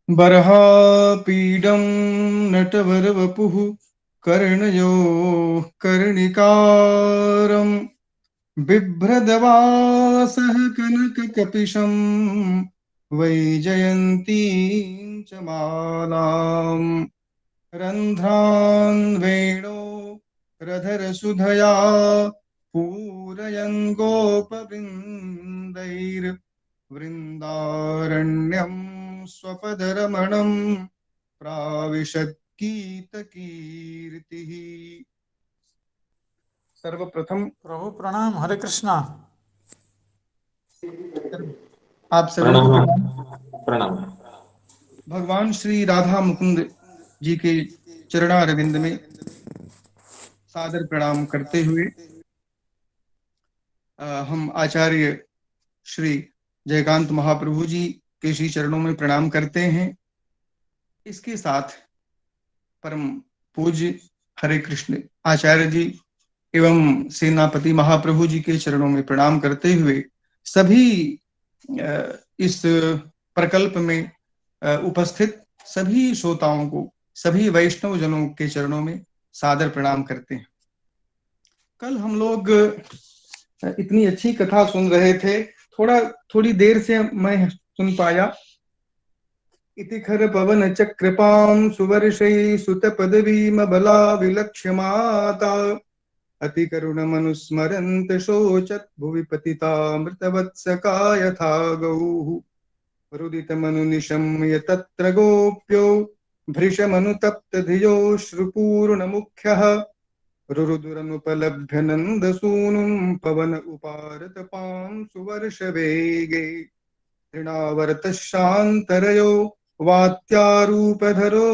बर्हापीडं नटवरवपुः कर्णयो कर्णिकारं बिभ्रदवासः कनककपिशं वैजयन्तीं च मालाम् रन्ध्रान् वेणो रधरसुधया पूरयन् गोपवृन्दैर्वृन्दारण्यं स्वपदरमणं प्राविशद्गीतकीर्तिः। सर्वप्रथम प्रभु प्रणाम। हरे कृष्णा। आप सभी को प्रणाम। प्रणाम। भगवान श्री राधा मुकुंद जी के चरणारविंद में सादर प्रणाम करते हुए हम आचार्य श्री जयकांत महाप्रभु जी के श्री चरणों में प्रणाम करते हैं। इसके साथ परम पूज्य हरे कृष्ण आचार्य जी एवं सेनापति महाप्रभु जी के चरणों में प्रणाम करते हुए सभी इस प्रकल्प में उपस्थित सभी श्रोताओं को, सभी वैष्णव जनों के चरणों में सादर प्रणाम करते हैं। कल हम लोग इतनी अच्छी कथा सुन रहे थे, थोड़ी देर से मैं सुन पाया। इति खर पवन चक्रपां सुवर्षै सुत पदवीम बला विलक्ष्यमाता अति करुण मनुस्मरन्त शोचत् भुवि पतितामृतवत्सका यथा गौः रुदित मनु निशम्य तत्र गोप्यो भृशमनुतप्त धियो श्रुपूर्ण मुख्यः रुरुदुरनुपलभ्य नन्दसूनुं पवन उपारत पां सुवर्ष वेगे तृणावर्त शान्तरयो वात्यारूपधरो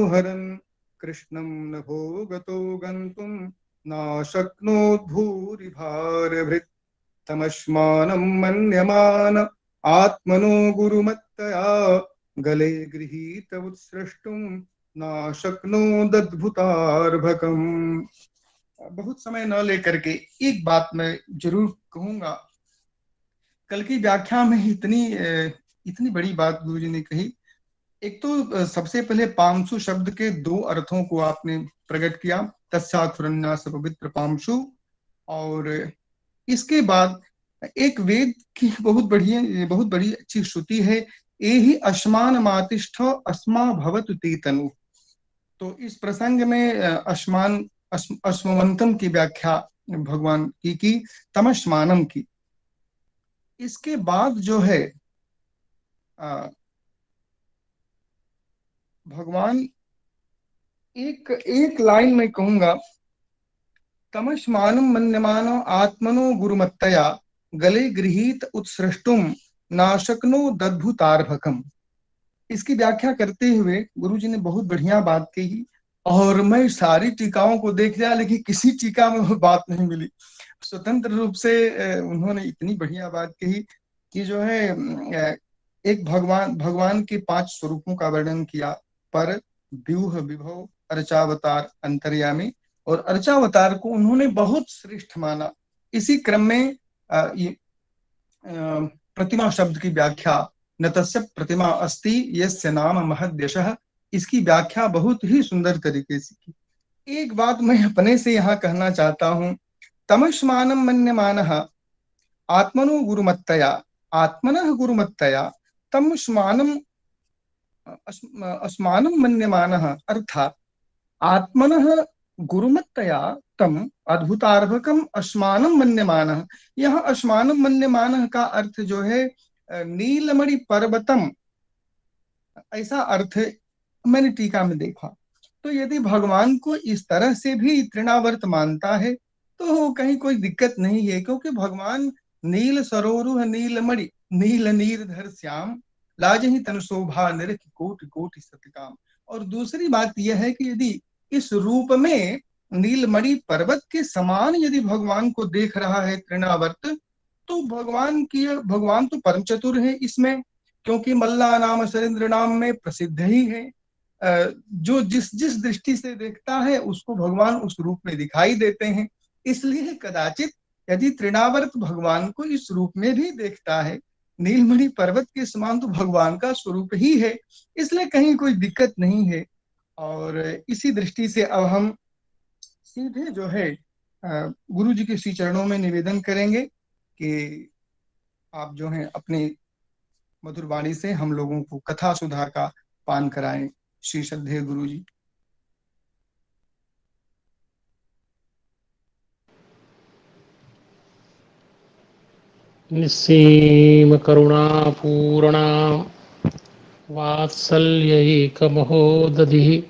हरन् कृष्णं नभो गतो गन्तुं नाशक्नोत् भूरिभारभृत् तमस्मानं मन्यमान आत्मनो गुरुमत्तया गले गृहीत उत्सृष्टुं नाशक्नोदद्भुतार्भकम्। बहुत समय न लेकर के एक बात मैं जरूर कहूंगा। कल की व्याख्या में इतनी बड़ी बात गुरुजी ने कही। एक तो सबसे पहले पांशु शब्द के दो अर्थों को आपने प्रकट किया, तस्याथुरन्यास पवित्र पांशु, और इसके बाद एक वेद की बहुत बड़ी अच्छी श्रुति है, एहि अस्मान मातिष्ठ अस्मा भवतु ते तनु। तो इस प्रसंग में अश्मवंतम की व्याख्या भगवान की तमस्मानम की। इसके बाद जो है भगवान एक लाइन में कहूंगा, तमस्मानम मन्यमानो आत्मनो गुरुमत्तया गले गृहीत उत्सृष्टुम नाशक्नो दद्भुतार्भकम। इसकी व्याख्या करते हुए गुरुजी ने बहुत बढ़िया बात कही, और मैं सारी टीकाओं को देख लिया लेकिन किसी टीका में वो बात नहीं मिली। स्वतंत्र रूप से उन्होंने इतनी बढ़िया बात कही कि जो है एक भगवान के 5 स्वरूपों का वर्णन किया, पर, व्यूह, विभव, अर्चावतार, अंतर्यामी, और अर्चावतार को उन्होंने बहुत श्रेष्ठ माना। इसी क्रम में प्रतिमा शब्द की व्याख्या, न तस्य प्रतिमा अस्ति यस्य नाम महद्यशः, इसकी व्याख्या बहुत ही सुंदर तरीके से की। एक बात मैं अपने से यहाँ कहना चाहता हूँ, तमस्मानं मन्यमानः आत्मनो गुरुमत्तया, आत्मनः गुरुमत्तया तमस्मानं अस्मानं मन्यमानः, अर्थात आत्मनः गुरुमत्तया तम अद्भुतार्भकम अस्मानं मन्यमानः। यह अस्मानं मन्यमानः का अर्थ जो है नीलमणि पर्वतम, ऐसा अर्थ मैंने टीका में देखा। तो यदि भगवान को इस तरह से भी तृणावर्त मानता है तो कहीं कोई दिक्कत नहीं है, क्योंकि भगवान नील सरोरुह नीलमणि नील नीरधर श्याम लाजहि तन शोभा निरख कोटि कोटि सतकाम। और दूसरी बात यह है कि यदि इस रूप में नीलमणि पर्वत के समान यदि भगवान को देख रहा है तृणावर्त, तो भगवान तो परम चतुर है इसमें, क्योंकि मल्ला नाम सरिंद्र नाम में प्रसिद्ध ही है। जो जिस जिस दृष्टि से देखता है उसको भगवान उस रूप में दिखाई देते हैं। इसलिए कदाचित यदि तृणावर्त भगवान को इस रूप में भी देखता है, नीलमणि पर्वत के समान तो भगवान का स्वरूप ही है, इसलिए कहीं कोई दिक्कत नहीं है। और इसी दृष्टि से अब हम सीधे जो है गुरु जी के श्री चरणों में निवेदन करेंगे कि आप जो है अपने मधुर वाणी से हम लोगों को कथा सुधा का पान कराएं। श्री श्रद्धेय गुरु जी। निस्सीम करुणापूर्णा वात्सल्यैकमहोदधिः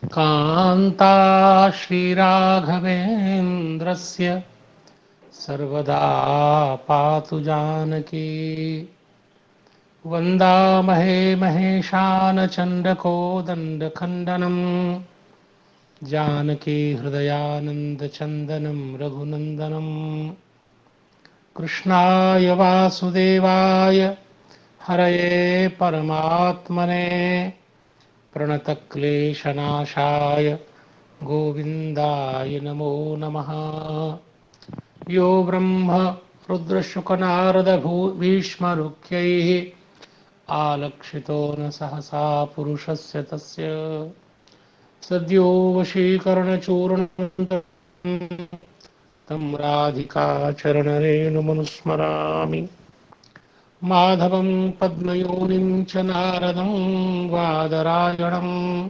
कान्ता श्रीराघवेन्द्रस्य सर्वदा पातु जानकी। वन्दामहे महेशान चण्डकोदण्डखण्डनम् जानकी हृदयानन्दचन्दनं रघुनन्दनम्। कृष्णाय वासुदेवाय हरये परमात्मने प्रणतक्लेशनाशाय गोविन्दाय नमो नमः। यो ब्रह्म रुद्रशुकनारदभीष्मरुख्यैः आलक्षितो न सहसा पुरुषस्य तस्य सद्यो वशीकरणचूर्णं तं राधिकाचरणरेणुमनुस्मरामि। माधवं पद्मयोनिं च नारदं वादरायणं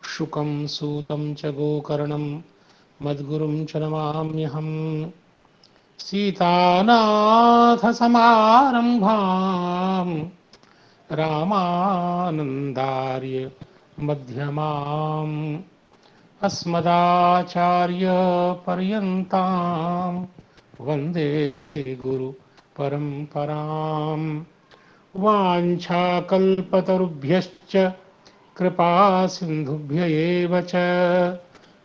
शुकं सूतं च गोकर्णं मद्गुरुं च नमाम्यहम्। सीतानाथसमारम्भां रामानन्दार्य मध्यमाम् अस्मदाचार्यपर्यन्तां वन्दे गुरु परम्पराम्। वाञ्छाकल्पतरुभ्यश्च कृपा सिन्धुभ्य एव च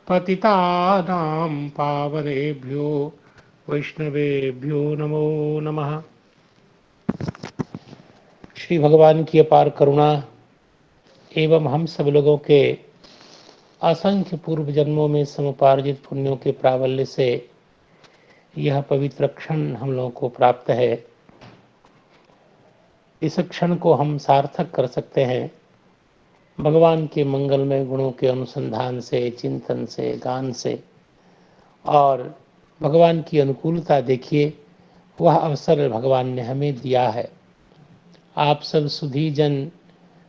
पतितानां पावनेभ्यो वैष्णवेभ्यो नमो नमः। श्री भगवान की अपार करुणा एवं हम सब लोगों के असंख्य पूर्व जन्मों में समुपार्जित पुण्यों के प्राबल्य से यह पवित्र क्षण हम लोगों को प्राप्त है। इस क्षण को हम सार्थक कर सकते हैं भगवान के मंगलमय गुणों के अनुसंधान से, चिंतन से, गान से। और भगवान की अनुकूलता देखिए, वह अवसर भगवान ने हमें दिया है। आप सब सुधी जन,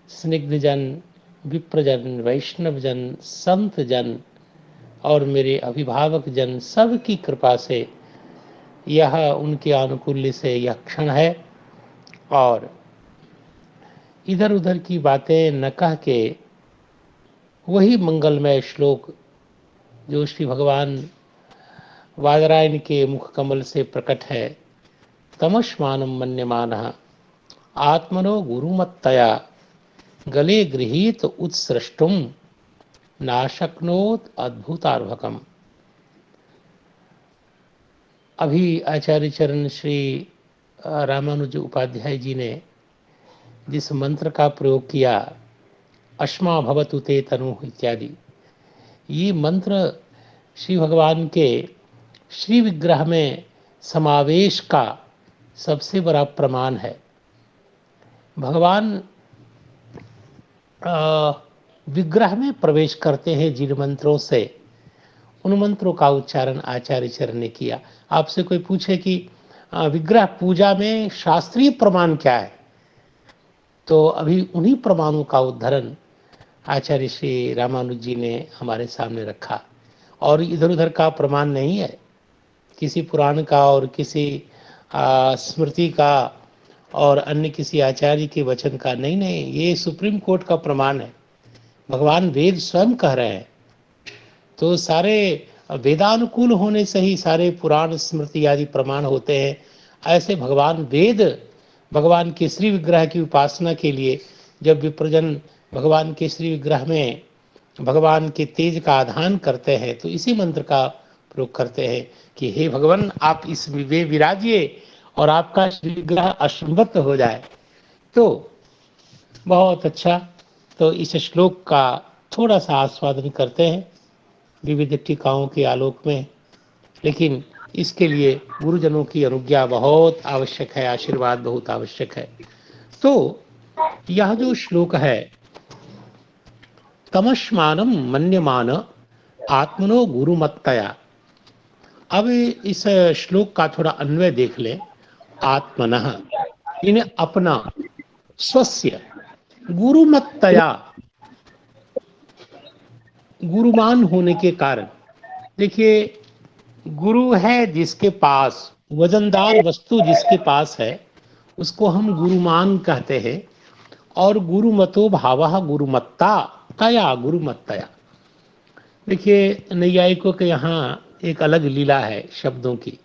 स्निग्ध जन, विप्रजन, वैष्णव जन, संत जन और मेरे अभिभावक जन सब की कृपा से यह उनके अनुकूल्य से यह क्षण है। और इधर उधर की बातें न कह के वही मंगलमय श्लोक जो श्री भगवान वादरायण के मुख कमल से प्रकट है, तमस्मानं मन्यमानः आत्मनो गुरुमत्तया गले गृहीत उत्सृष्टुम नाशक्नोत अद्भुतार्भकम। अभी आचार्य चरण श्री रामानुज उपाध्याय जी ने जिस मंत्र का प्रयोग किया, अश्मा भवतु ते तनु इत्यादि, ये मंत्र श्री भगवान के श्री विग्रह में समावेश का सबसे बड़ा प्रमाण है। भगवान विग्रह में प्रवेश करते हैं जिन मंत्रों से, उन मंत्रों का उच्चारण आचार्य चरण ने किया। आपसे कोई पूछे कि विग्रह पूजा में शास्त्रीय प्रमाण क्या है, तो अभी उन्हीं प्रमाणों का उद्धरण आचार्य श्री रामानुज जी ने हमारे सामने रखा। और इधर उधर का प्रमाण नहीं है, किसी पुराण का और किसी स्मृति का और अन्य किसी आचार्य के वचन का नहीं, ये सुप्रीम कोर्ट का प्रमाण है। भगवान वेद स्वयं कह रहे हैं, तो सारे वेदानुकूल होने से ही सारे पुराण स्मृति आदि प्रमाण होते हैं। ऐसे भगवान वेद भगवान के श्री विग्रह की उपासना के लिए जब विप्रजन भगवान के श्री विग्रह में भगवान के तेज का आधान करते हैं तो इसी मंत्र का प्रयोग करते हैं कि हे भगवान आप इस वे विराजिए और आपका श्री विग्रह अश्वत्थ हो जाए। तो बहुत अच्छा, तो इस श्लोक का थोड़ा सा आस्वादन करते हैं विविध टीकाओं के आलोक में, लेकिन इसके लिए गुरुजनों की अनुज्ञा बहुत आवश्यक है, आशीर्वाद बहुत आवश्यक है। तो यह जो श्लोक है, तमस्मानम मन्यमान आत्मनो गुरुमत्तया, अब इस श्लोक का थोड़ा अन्वय देख लें। आत्मनः इन्हें अपना, स्वस्य गुरुमत्तया गुरुमान होने के कारण, देखिए गुरु है जिसके पास, वजनदार वस्तु जिसके पास है उसको हम गुरुमान कहते हैं। और गुरुमतो भावः गुरुमत्ता तया गुरुमत्तया, देखिए नैयायिकों के यहाँ एक अलग लीला है शब्दों की,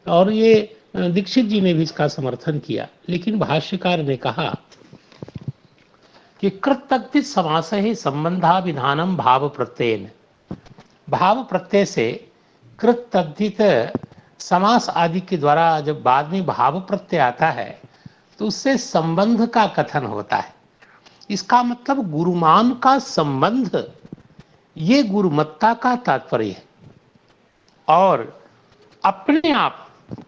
और ये दीक्षित जी ने भी इसका समर्थन किया। लेकिन भाष्यकार ने कहा कि कृतक्तित समास ही संबंधा विधानम भाव प्रत्ययन, भाव प्रत्यय से कृतद्धित समास आदि के द्वारा जब बाद में भाव प्रत्यय आता है तो उससे संबंध का कथन होता है। इसका मतलब गुरुमान का संबंध, ये गुरुमत्ता का तात्पर्य है। और अपने आप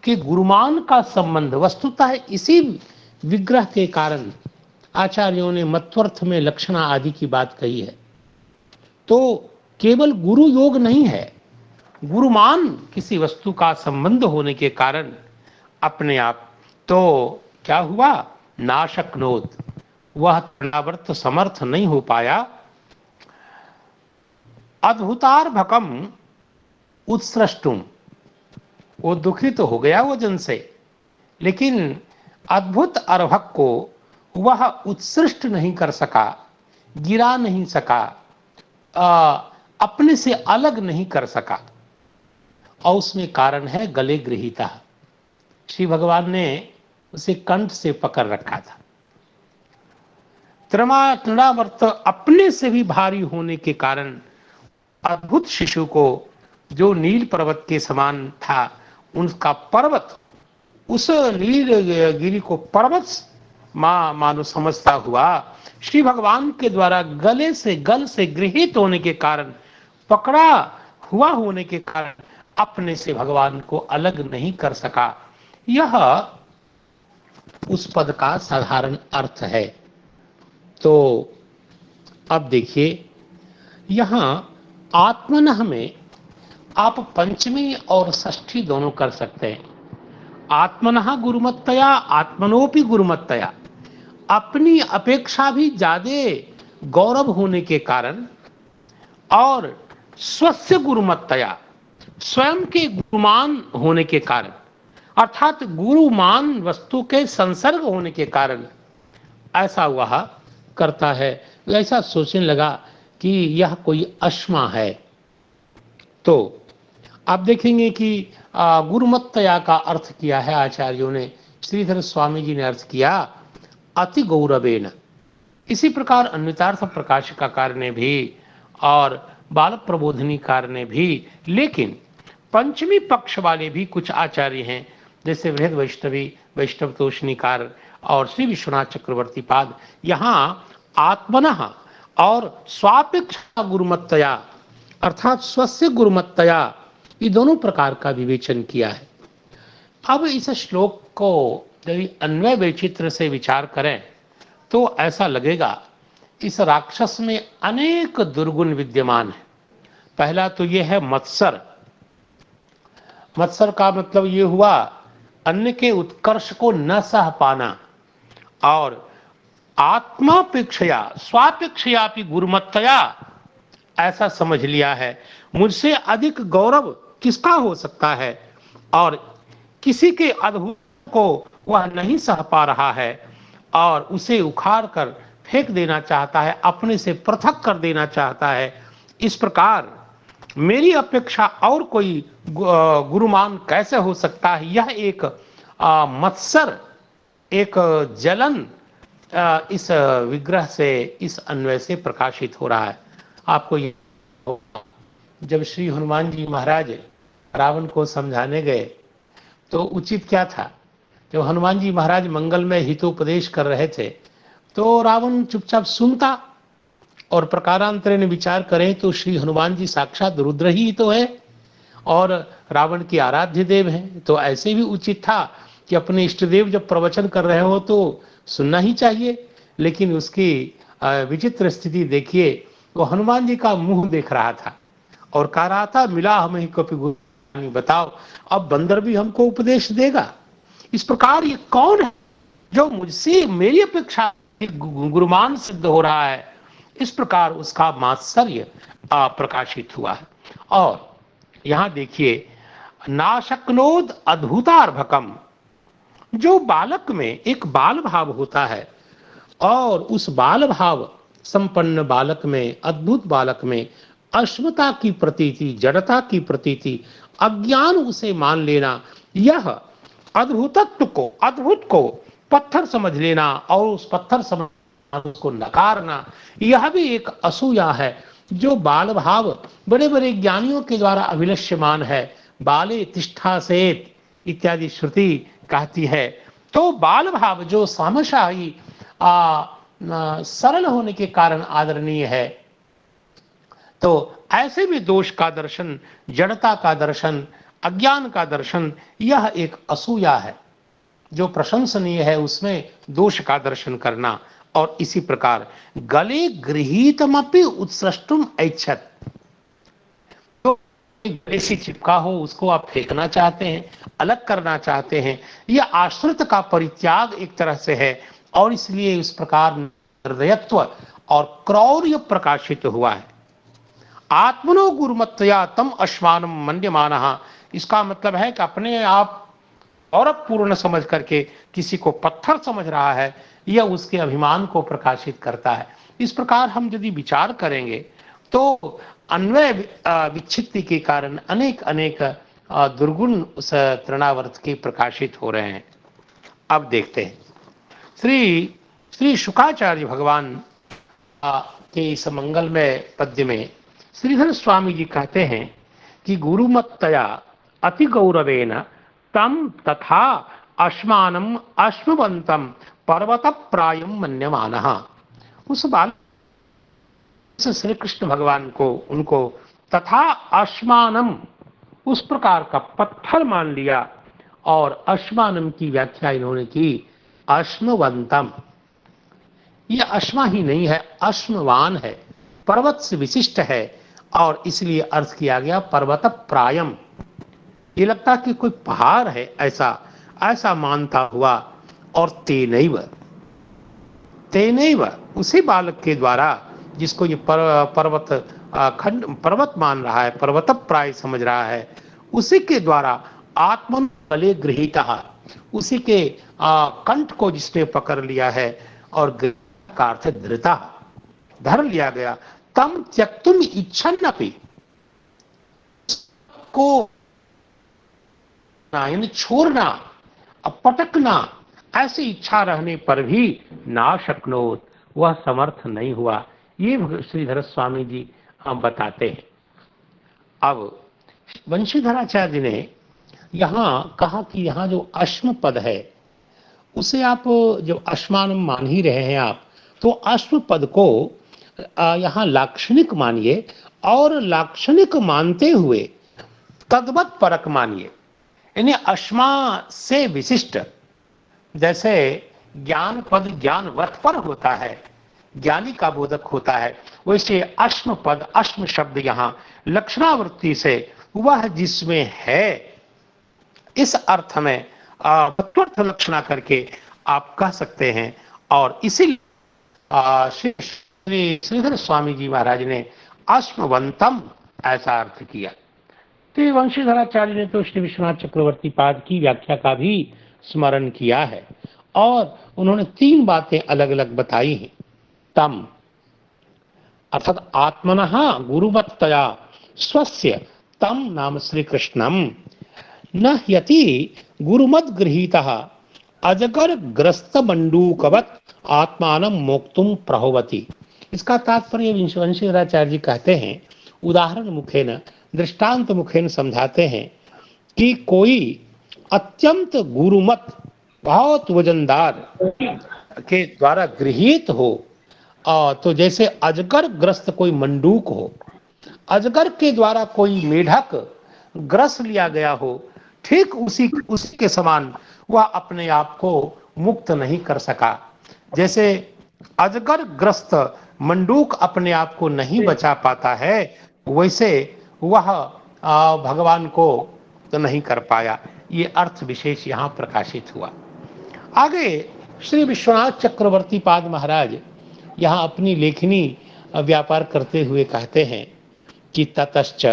के गुरुमान का संबंध वस्तुतः इसी विग्रह के कारण आचार्यों ने मत्वर्थ में लक्षणा आदि की बात कही है। तो केवल गुरु योग नहीं है, गुरुमान किसी वस्तु का संबंध होने के कारण अपने आप तो क्या हुआ, नाशक्नोत, वह तृणावर्त समर्थ नहीं हो पाया। अद्भुतार्भकम उत्सृष्टुम, वो दुखित तो हो गया वजन से, लेकिन अद्भुत अर्भक को वह उत्सृष्ट नहीं कर सका, गिरा नहीं सका, अपने से अलग नहीं कर सका। और उसमें कारण है गले गृहीता, श्री भगवान ने उसे कंठ से पकड़ रखा था। तृणावर्त अपने से भी भारी होने के कारण अद्भुत शिशु को, जो नील पर्वत के समान था, उनका पर्वत, उस नील गिरी को पर्वत मानो समझता हुआ श्री भगवान के द्वारा गल से गृहीत होने के कारण, पकड़ा हुआ होने के कारण अपने से भगवान को अलग नहीं कर सका। यह उस पद का साधारण अर्थ है। तो अब देखिए यहां आत्मनः में आप पंचमी और षष्ठी दोनों कर सकते हैं। आत्मनः गुरुमत्तया, आत्मनोपि गुरुमत्तया, अपनी अपेक्षा भी ज्यादा गौरव होने के कारण, और स्वस्य गुरुमत्तया, स्वयं के गुरुमान होने के कारण, अर्थात गुरुमान वस्तु के संसर्ग होने के कारण ऐसा वह करता है। ऐसा सोचने लगा कि यह कोई अश्मा है। तो आप देखेंगे कि गुरुमत्तया का अर्थ किया है आचार्यों ने, श्रीधर स्वामी जी ने अर्थ किया अति गौरवेन। इसी प्रकार अन्वितार्थ प्रकाशिकाकार ने भी और बाल प्रबोधनीकार ने भी, लेकिन पंचमी पक्ष वाले भी कुछ आचार्य हैं, जैसे वृहद वैष्णवी, वैष्णव तोषणीकार और श्री विश्वनाथ चक्रवर्ती पाद, यहाँ आत्मनः और स्वापेक्षा गुरुमत्तया अर्थात स्वस्य गुरुमत्तया, ये दोनों प्रकार का विवेचन किया है। अब इस श्लोक को यदि अन्वय वैचित्र से विचार करें तो ऐसा लगेगा इस राक्षस में अनेक दुर्गुण विद्यमान है। पहला तो यह है मत्सर। मत्सर का मतलब ये हुआ अन्य के उत्कर्ष को न सह पाना, और आत्मापेक्षया स्वापेक्षया भी गुरुमत्तया ऐसा समझ लिया है, मुझसे अधिक गौरव किसका हो सकता है, और किसी के अद्भुत को वह नहीं सह पा रहा है और उसे उखाड़ कर फेंक देना चाहता है, अपने से पृथक कर देना चाहता है। इस प्रकार मेरी अपेक्षा और कोई गुरुमान कैसे हो सकता है, यह एक मत्सर, एक जलन इस विग्रह से, इस अन्वय से प्रकाशित हो रहा है। आपको ये, जब श्री हनुमान जी महाराज रावण को समझाने गए तो उचित क्या था? जब हनुमान जी महाराज मंगल में हितोपदेश कर रहे थे तो रावण चुपचाप सुनता, और प्रकारांतरे ने विचार करें तो श्री हनुमान जी साक्षात रुद्र ही तो है और रावण के आराध्य देव हैं, तो ऐसे भी उचित था कि अपने इष्ट देव जब प्रवचन कर रहे हो तो सुनना ही चाहिए। लेकिन उसकी विचित्र स्थिति देखिए, वो हनुमान जी का मुंह देख रहा था और कह रहा था, मिला हमें कपि गुरु, बताओ अब बंदर भी हमको उपदेश देगा? इस प्रकार ये कौन है जो मुझसे मेरी अपेक्षा गुरुमान सिद्ध हो रहा है? इस प्रकार उसका मात्सर्य प्रकाशित हुआ है। और यहां देखिए, नाशक्नोद अद्भुतार्भकम, जो बालक में एक बाल भाव होता है और उस बाल भाव संपन्न बालक में, अद्भुत बालक में अश्मता की प्रतीति, जड़ता की प्रतीति, अज्ञान उसे मान लेना, यह अद्भुतत्व को, अद्भुत को पत्थर समझ लेना और उस पत्थर समझ उसको नकारना, यह भी एक असूया है जो बाल भाव बड़े बड़े ज्ञानियों के द्वारा अभिलष्यमान है। बाले तिष्ठा सेत इत्यादि श्रुति कहती है। तो बाल भाव जो सामशाही सरल होने के कारण आदरणीय है, तो ऐसे भी दोष का दर्शन, जड़ता का दर्शन, अज्ञान का दर्शन, यह एक असूया है जो प्रशंसनीय है, उसमें दोष का दर्शन करना। और इसी प्रकार गले गृहीतमपि उत्सृष्टुम ऐच्छत, तो गले से चिपका हो उसको आप फेंकना चाहते हैं, अलग करना चाहते हैं, यह आश्रित का परित्याग एक तरह से है। और इसलिए इस प्रकार निर्दयत्व और क्रौर्य प्रकाशित हुआ है। आत्मनो गुरुमत्तया तम अश्मानम मन्यमानः, इसका मतलब है कि अपने आप और पूर्ण समझ करके किसी को पत्थर समझ रहा है, यह उसके अभिमान को प्रकाशित करता है। इस प्रकार हम यदि विचार करेंगे तो अन्वय विच्छित्ति के कारण अनेक अनेक दुर्गुण उस तृणावर्त के प्रकाशित हो रहे हैं। अब देखते हैं श्री शुकाचार्य भगवान के इस मंगलमय पद्य में श्रीधर स्वामी जी कहते हैं कि गुरुमत्तया अति गौरवेन तम तथा अश्मानम अश्मवंतम पर्वत प्रायम मन्यमानः, उस बाल श्री कृष्ण भगवान को, उनको तथा अश्मानम, उस प्रकार का पत्थर मान लिया। और अश्मानम की व्याख्या इन्होंने की अश्मवंतम, यह अश्मा ही नहीं है, अश्मवान है, पर्वत से विशिष्ट है, और इसलिए अर्थ किया गया पर्वत प्रायम। ये लगता कि कोई पहाड़ है, ऐसा ऐसा मानता हुआ। और तेनैव, उसी बालक के द्वारा जिसको ये पर्वत खंड पर्वत मान रहा है, पर्वत प्राय समझ रहा है, उसी के द्वारा आत्मन बले गृहीतः, उसी के कंठ को जिसने पकड़ लिया है और का अर्थ धृता, धर लिया गया, तम त्यक्तुम इच्छन्नपि, को छोड़ना, पटकना, ऐसी इच्छा रहने पर भी ना शक्नोत, वह समर्थ नहीं हुआ। ये श्रीधर स्वामी जी बताते हैं। अब वंशीधराचार्य ने यहाँ कहा कि यहाँ जो अश्म पद है उसे आप जब अश्मान मान ही रहे हैं आप, तो अश्म पद को यहाँ लाक्षणिक मानिए, और लाक्षणिक मानते हुए तद्वत परक मानिए। यानी अश्मा से विशिष्ट, जैसे ज्ञान पद ज्ञानवत पर होता है, ज्ञानी का बोधक होता है, वैसे अश्म पद, अश्म शब्द यहाँ लक्षणावृत्ति से वह जिसमें है, इस अर्थ में तत्वर्थ लक्षणा करके आप कह सकते हैं। और इसी श्रीधर स्वामी जी महाराज ने अश्मवंतम ऐसा अर्थ किया। तो वंशीधराचार्य ने तो श्री विश्वनाथ चक्रवर्ती पाद की व्याख्या का भी स्मरण किया है, और उन्होंने 3 बातें अलग अलग बताई हैं। तम अर्थात आत्मनः गुरुवत्तया स्वस्य, तम नाम श्री कृष्णम, न यति गुरुमद गृहीतः अजगर ग्रस्त मंडूकवत आत्मानं मोक्तुम प्रहोवति। इसका तात्पर्य वंशीधराचार्य जी कहते हैं, उदाहरण मुखेन दृष्टांत मुखेन समझाते हैं कि कोई अत्यंत गुरुमत बहुत वजनदार के द्वारा गृहीत हो, तो जैसे अजगर ग्रस्त कोई मंडूक हो, अजगर के द्वारा कोई मेढक ग्रस लिया गया हो, ठीक उसी के समान वह अपने आप को मुक्त नहीं कर सका। जैसे अजगर ग्रस्त मंडूक अपने आप को नहीं बचा पाता है, वैसे वह भगवान को तो नहीं कर पाया। ये अर्थ विशेष यहाँ प्रकाशित हुआ। आगे श्री विश्वनाथ चक्रवर्ती पाद महाराज यहाँ अपनी लेखनी व्यापार करते हुए कहते हैं कि ततश्च,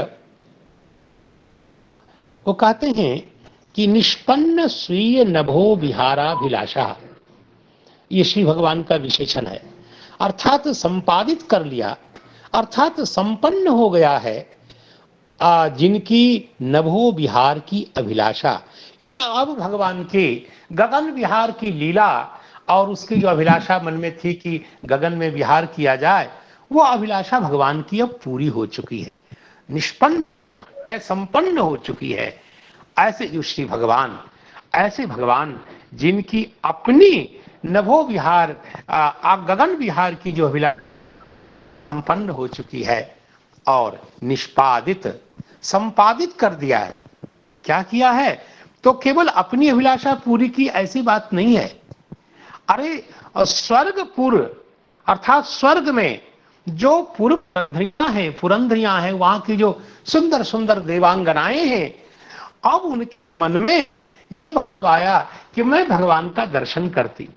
वो कहते हैं कि निष्पन्न स्वीय नभो विहाराभिलाषा, ये श्री भगवान का विशेषण है। अर्थात संपादित कर लिया, अर्थात संपन्न हो गया है जिनकी नभो विहार की अभिलाषा। अब भगवान के गगन विहार की लीला और उसकी जो अभिलाषा मन में थी कि गगन में विहार किया जाए, वो अभिलाषा भगवान की अब पूरी हो चुकी है, निष्पन्न संपन्न हो चुकी है। ऐसे जो श्री भगवान, ऐसे भगवान जिनकी अपनी नभो विहार गगन विहार की जो अभिलाषा संपन्न हो चुकी है और निष्पादित संपादित कर दिया है। क्या किया है? तो केवल अपनी अभिलाषा पूरी की ऐसी बात नहीं है। अरे स्वर्गपुर अर्थात स्वर्ग में जो पुरंधरियां हैं, वहां की जो सुंदर सुंदर देवांगनाएं हैं, अब उनके मन में आया कि मैं भगवान का दर्शन करती।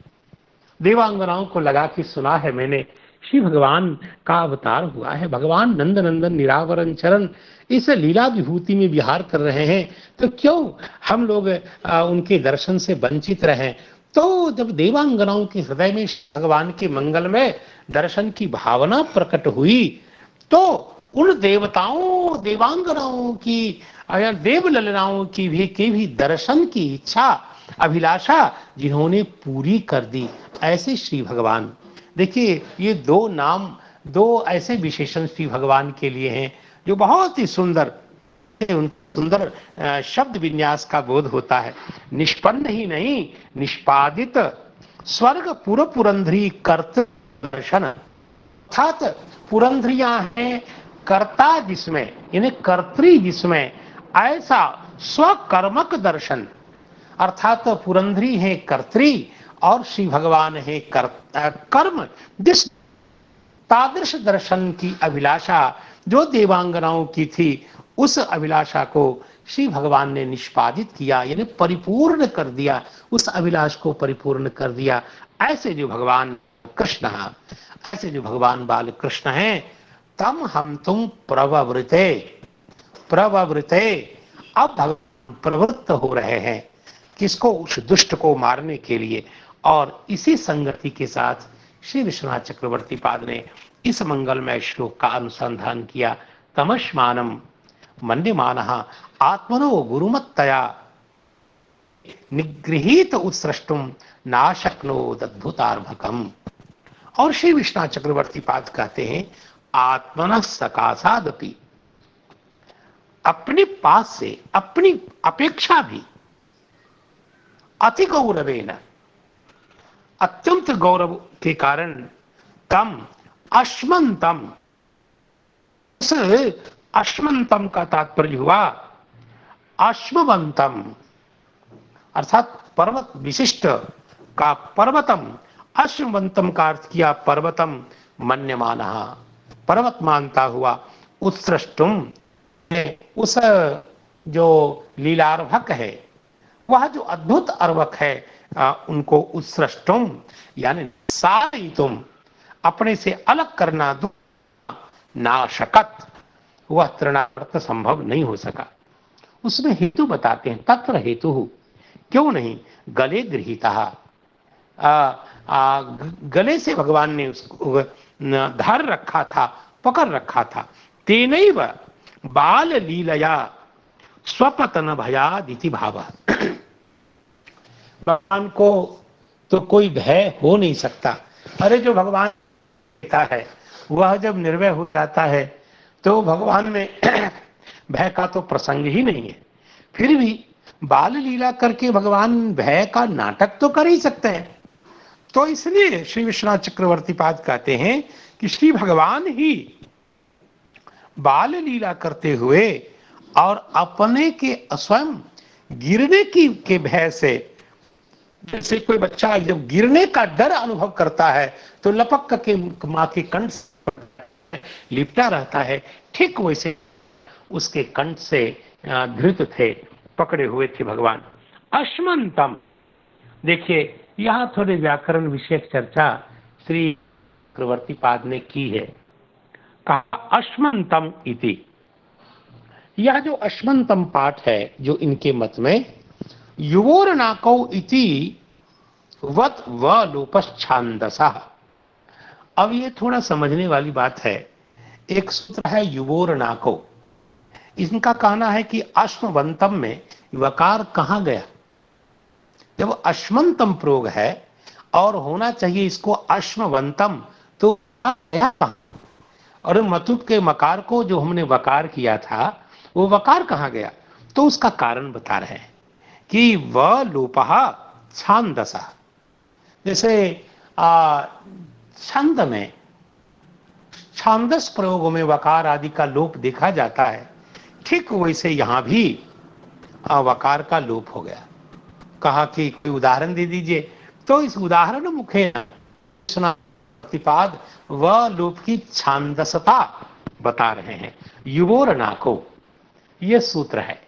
देवांगनाओं को लगा कि सुना है मैंने श्री भगवान का अवतार हुआ है, भगवान नंद नंदन निरावरण चरण इस लीला विभूति में विहार कर रहे हैं, तो क्यों हम लोग उनके दर्शन से वंचित रहें। तो जब देवांगनाओं के हृदय में भगवान के मंगल में दर्शन की भावना प्रकट हुई, तो उन देवताओं देवांगनाओं की देव ललनाओं की भी दर्शन की इच्छा अभिलाषा जिन्होंने पूरी कर दी, ऐसे श्री भगवान। देखिए, ये दो नाम, दो ऐसे विशेषण श्री भगवान के लिए हैं जो बहुत ही सुंदर सुंदर शब्द विन्यास का बोध होता है। निष्पन्न ही नहीं, निष्पादित स्वर्ग पुर पुरंधरी कर्त दर्शन, अर्थात पुरंधरियां हैं कर्ता जिसमें, यानी कर्त्री जिसमें, ऐसा स्वकर्मक दर्शन, अर्थात पुरंधरी है कर्त्री और श्री भगवान है कर्म, जिस तादृश दर्शन की अभिलाषा जो देवांगनाओं की थी, उस अभिलाषा को श्री भगवान ने निष्पादित किया, यानी परिपूर्ण कर दिया, उस अभिलाष को परिपूर्ण कर दिया। ऐसे जो भगवान कृष्ण हैं, ऐसे जो भगवान बाल कृष्ण हैं, तम हम तुम प्रवृत्ते प्रवृत्ते, अब भगवान प्रवृत्त हो रहे हैं किसको? उस दुष्ट को मारने के लिए। और इसी संगति के साथ श्री विश्वनाथ चक्रवर्ती पाद ने इस मंगलमय श्लोक का अनुसंधान किया। तमस्मानम मन्यमानः आत्मनो गुरुमत्तया निगृहीत उत्सृष्टुम नाशक्नोद अद्भुतार्भकम। और श्री विश्वनाथ चक्रवर्ती पाद कहते हैं, आत्मनः सकाशादपि, अपने पास से, अपनी अपेक्षा भी, अति गौरवेन, अत्यंत गौरव के कारण, तम अश्मंतम, उस अश्मंतम का तात्पर्य हुआ अश्मवंतम, अर्थात पर्वत विशिष्ट का पर्वतम, अश्मवंतम का अर्थ किया पर्वतम मन्यमानः, पर्वत मानता हुआ, उत्सृष्टुम, उस जो लीलार्भक है, वह जो अद्भुत अर्वक है, उनको उत्सृष्टुम यानी सारितुम, अपने से अलग करना, नाशकत, वह तृणार्थ संभव नहीं हो सका। उसमें हेतु बताते हैं, तत्र हेतु, क्यों नहीं, गले गृहीता, गले से भगवान ने उसको धर रखा था, पकड़ रखा था। तेनैव बाल लीलया स्वपतन भयादिति भाव, भगवान को तो कोई भय हो नहीं सकता। अरे जो भगवान देता है वह जब निर्भय हो जाता है तो भगवान में भय का तो प्रसंग ही नहीं है। फिर भी बाल लीला करके भगवान भय का नाटक तो कर ही सकते हैं। तो इसलिए श्री विश्वनाथ चक्रवर्ती पाद कहते हैं कि श्री भगवान ही बाल लीला करते हुए और अपने के स्वयं गिरने की के भय से, जैसे कोई बच्चा जब गिरने का डर अनुभव करता है तो लपक के मां के कंठ से लिपटा रहता है, ठीक वैसे उसके कंठ से धृत थे, पकड़े हुए थे भगवान। अश्मंतम, देखिए यहां थोड़ी व्याकरण विषयक चर्चा श्री चक्रवर्ती पाद ने की है। कहा अश्मंतम इति, यह जो अश्मंतम पाठ है जो इनके मत में युवोर नाकौ इति वत व लोपश्छांदसा। अब ये थोड़ा समझने वाली बात है। एक सूत्र है युवोर नाकौ, इनका कहना है कि अश्मवंतम में वकार कहां गया। जब अश्मंतम प्रयोग है और होना चाहिए इसको अश्मवंतम, तो गया कहां? और मतुब के मकार को जो हमने वकार किया था वो वकार कहां गया? तो उसका कारण बता रहे हैं कि व लोपहा छांदसा, जैसे छंद में छांदस प्रयोगों में वकार आदि का लोप देखा जाता है, ठीक वैसे यहां भी वकार का लोप हो गया। कहा कि कोई उदाहरण दे दीजिए, तो इस उदाहरण मुखे प्रतिपाद व लोप की छांदसता बता रहे हैं। युवोर नाको, ये सूत्र है।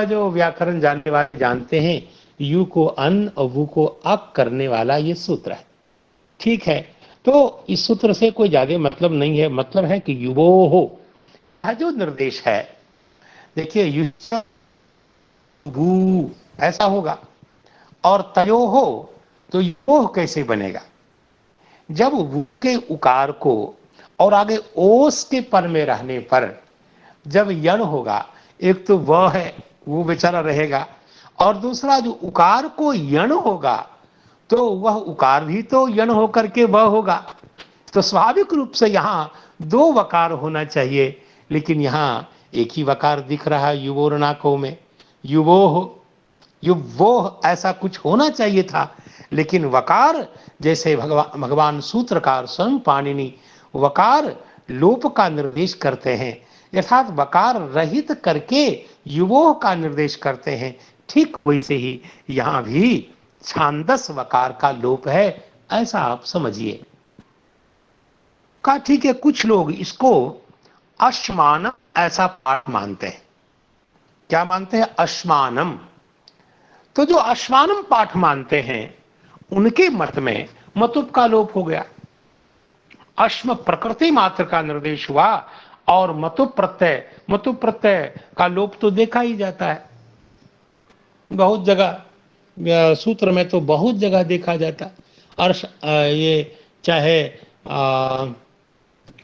जो व्याकरण जानने वाले जानते हैं, यू को अन और वु को अक करने वाला ये सूत्र है। ठीक है, तो इस सूत्र से कोई ज्यादा मतलब नहीं है। मतलब है कि युवो हो, जो निर्देश है, देखिए यु भू ऐसा होगा, और तयो हो तो यो कैसे बनेगा? जब वु के उकार को और आगे ओस के पर में रहने पर जब यण होगा, एक तो वह है वो बेचारा रहेगा, और दूसरा जो उकार को यण होगा तो वह उकार भी तो यण होकर के वह होगा। तो स्वाभाविक रूप से यहां दो वकार होना चाहिए, लेकिन यहां एक ही वकार दिख रहा है युवोरनाको में। युवोह, युवोह ऐसा कुछ होना चाहिए था, लेकिन वकार, जैसे भगवान सूत्रकार स्वयं पाणिनि वकार लोप का निर्देश करते हैं, अर्थात वकार रहित करके युवोह का निर्देश करते हैं, ठीक वैसे ही यहां भी छांदस वकार का लोप है, ऐसा आप समझिए। का ठीक है, कुछ लोग इसको अश्मानम ऐसा पाठ मानते हैं। क्या मानते हैं? अश्मानम। तो जो अश्मानम पाठ मानते हैं उनके मत में मतुप का लोप हो गया। अश्म प्रकृति मात्र का निर्देश हुआ और मतुप प्रत्यय का लोप तो देखा ही जाता है बहुत जगह, सूत्र में तो बहुत जगह देखा जाता है। अर्श ये चाहे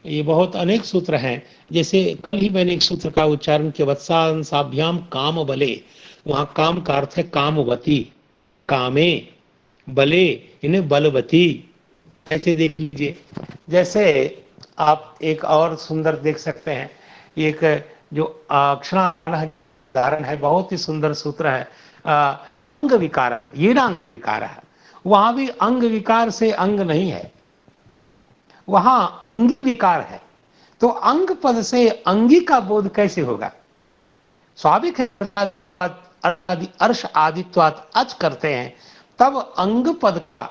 ये बहुत अनेक सूत्र हैं। जैसे कल ही मैंने एक सूत्र का उच्चारण किया, वत्सांसाभ्याम काम बले, वहां काम का अर्थ है कामवती, कामे बले इन्हें बलवती, ऐसे देख लीजिए। जैसे आप एक और सुंदर देख सकते हैं, एक जो उदाहरण है, बहुत ही सुंदर सूत्र है, अंग विकार, ये अंग विकार है, वहां भी अंग विकार से अंग नहीं है, वहां अंग विकार है। तो अंग पद से अंगी का बोध कैसे होगा? स्वाभाविक है, अर्श आदित्वात अच करते हैं, तब अंग पद का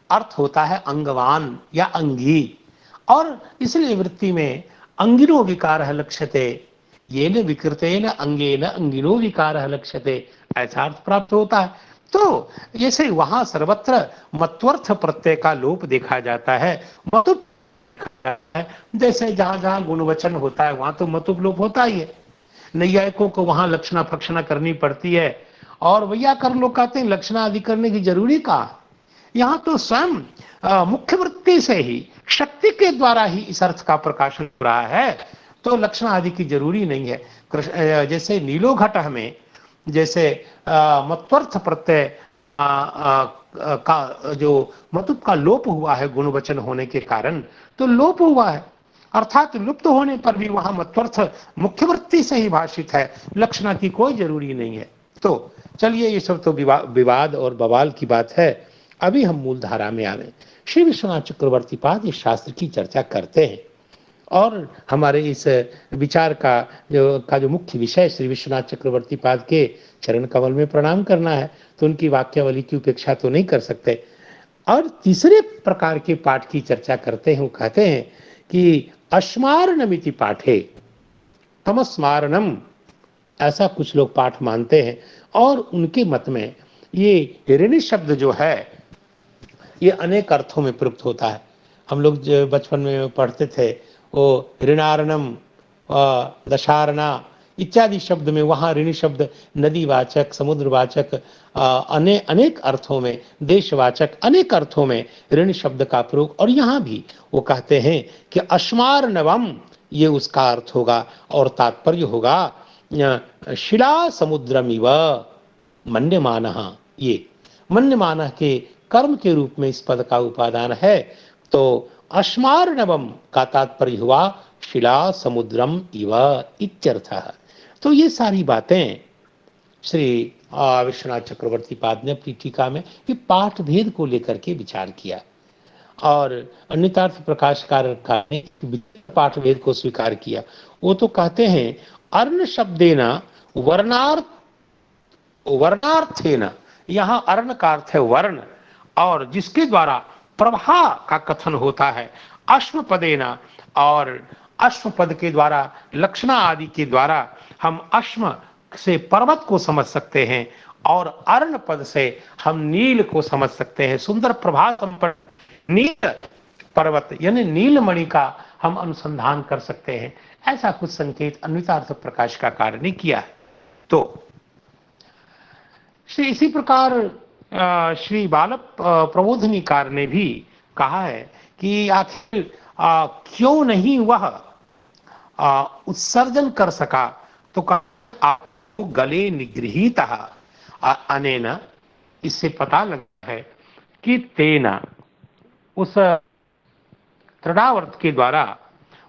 अर्थ होता है अंगवान या अंगी, और इसलिए वृत्ति में अंगिनो विकार लक्ष्यते, ये न विकृते न अंगे न अंगिनो विकार लक्ष्यते, ऐसा अर्थ प्राप्त होता है। तो जैसे वहां सर्वत्र मत्वर्थ प्रत्यय का लोप देखा जाता है, मतुप, जैसे जहां जहां गुणवचन होता है वहां तो मतुप लोप होता ही है। नैयायिकों को वहां लक्षणा फक्षणा करनी पड़ती है, और वैयाकरण लोग कहते हैं लक्षणा आदि करने की जरूरी कहा। यहाँ तो स्वयं मुख्य वृत्ति से ही, शक्ति के द्वारा ही इस अर्थ का प्रकाशन हो रहा है, तो लक्षण आदि की जरूरी नहीं है। जैसे नीलो घट में जैसे मत्वर्थ प्रत्यय का जो मतुप का लोप हुआ है गुण वचन होने के कारण, तो लोप हुआ है, अर्थात लुप्त होने पर भी वहां मत्वर्थ मुख्य वृत्ति से ही भाषित है, लक्षणा की कोई जरूरी नहीं है। तो चलिए, ये सब तो विवाद और बवाल की बात है। अभी हम मूल धारा में आवे। श्री विश्वनाथ चक्रवर्ती पाद इस शास्त्र की चर्चा करते हैं और हमारे इस विचार का जो मुख्य विषय श्री विश्वनाथ चक्रवर्ती पाद के चरण कमल में प्रणाम करना है, तो उनकी वाक्यावली की उपेक्षा तो नहीं कर सकते। और तीसरे प्रकार के पाठ की चर्चा करते हैं। वो कहते हैं कि अस्मारणमिति पाठे तमस्मारणम, ऐसा कुछ लोग पाठ मानते हैं और उनके मत में ये ऋण शब्द जो है ये अनेक अर्थों में प्रयुक्त होता है। हम लोग बचपन में पढ़ते थे वो ऋणारणम, दशारणा इत्यादि शब्द में वहाँ ऋण शब्द नदीवाचक, समुद्रवाचक, अनेक अर्थों में, देशवाचक अनेक अर्थों में ऋण शब्द का प्रयोग। और यहाँ भी वो कहते हैं कि अस्मार्णवम, ये उसका अर्थ होगा और तात्पर्य होगा शिला समुद्रमिव मन्यमानः। ये मन्यमानः के कर्म के रूप में इस पद का उपादान है। तो अस्मार्णवम का तात्पर्य हुआ शिला समुद्रम इव इत्यर्थः। तो ये सारी बातें श्री विश्वनाथ चक्रवर्ती पाद ने अपनी टीका में ये पाठ भेद को लेकर के विचार किया और अन्यतार्थ प्रकाशकार ने पाठ भेद को स्वीकार किया। वो तो कहते हैं अर्ण शब्देना वर्णार्थेन, यहाँ अर्ण का अर्थ है वर्ण, और जिसके द्वारा प्रभा का कथन होता है अश्म पदेना, और अश्म पद के द्वारा लक्षणा आदि के द्वारा हम अश्म से पर्वत को समझ सकते हैं और अर्ण पद से हम नील को समझ सकते हैं। सुंदर प्रभा संपन्न नील पर्वत यानी नीलमणि का हम अनुसंधान कर सकते हैं। ऐसा कुछ संकेत अन्वितार्थ प्रकाश का कार्य ने किया है। तो इसी प्रकार श्री बालक प्रबोधनीकार ने भी कहा है कि आखिर क्यों नहीं वह उत्सर्जन कर सका, तो आपको गले निगृहीत अनेन, इससे पता लगता है कि तेना, उस तृणावर्त के द्वारा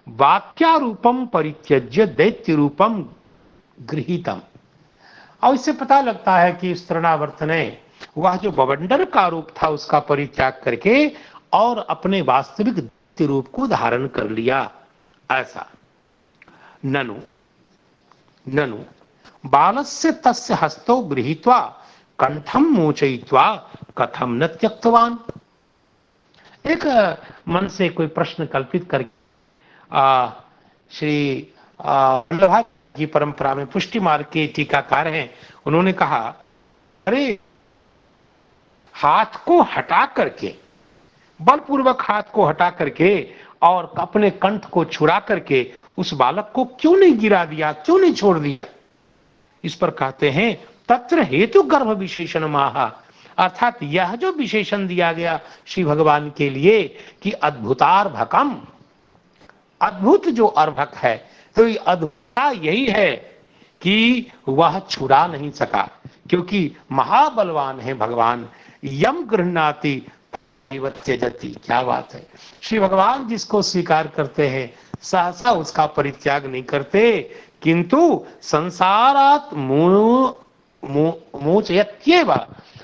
वाक्यारूपम परित्यज्य दैत्य रूपम गृहीतम। और इससे पता लगता है कि इस तृणावर्त ने वह जो बवंडर का रूप था उसका परित्याग करके और अपने वास्तविक दैत्य रूप को धारण कर लिया। ऐसा ननु ननु बालस्य तस्य हस्तो गृहीत्वा कंठम मोचयित्वा कथम न त्यक्तवान। एक मन से कोई प्रश्न कल्पित कर श्री वल्लभाचार्य की परंपरा में पुष्टि मार्ग के टीकाकार हैं, उन्होंने कहा अरे हाथ को हटा करके, बलपूर्वक हाथ को हटा करके और अपने कंठ को छुड़ा करके उस बालक को क्यों नहीं गिरा दिया, क्यों नहीं छोड़ दिया। इस पर कहते हैं तत्र हेतु गर्भ विशेषण माहा, अर्थात यह जो विशेषण दिया गया श्री भगवान के लिए कि अद्भुतार्भकम, अद्भुत जो अर्भक है, तो ये अद्भुतता यही है कि वह छुड़ा नहीं सका, क्योंकि महाबलवान है भगवान। यम गृह्णाति त्यजति, क्या बात है। श्री भगवान जिसको स्वीकार करते हैं सहसा उसका परित्याग नहीं करते, किंतु संसारात मोचयत्येव,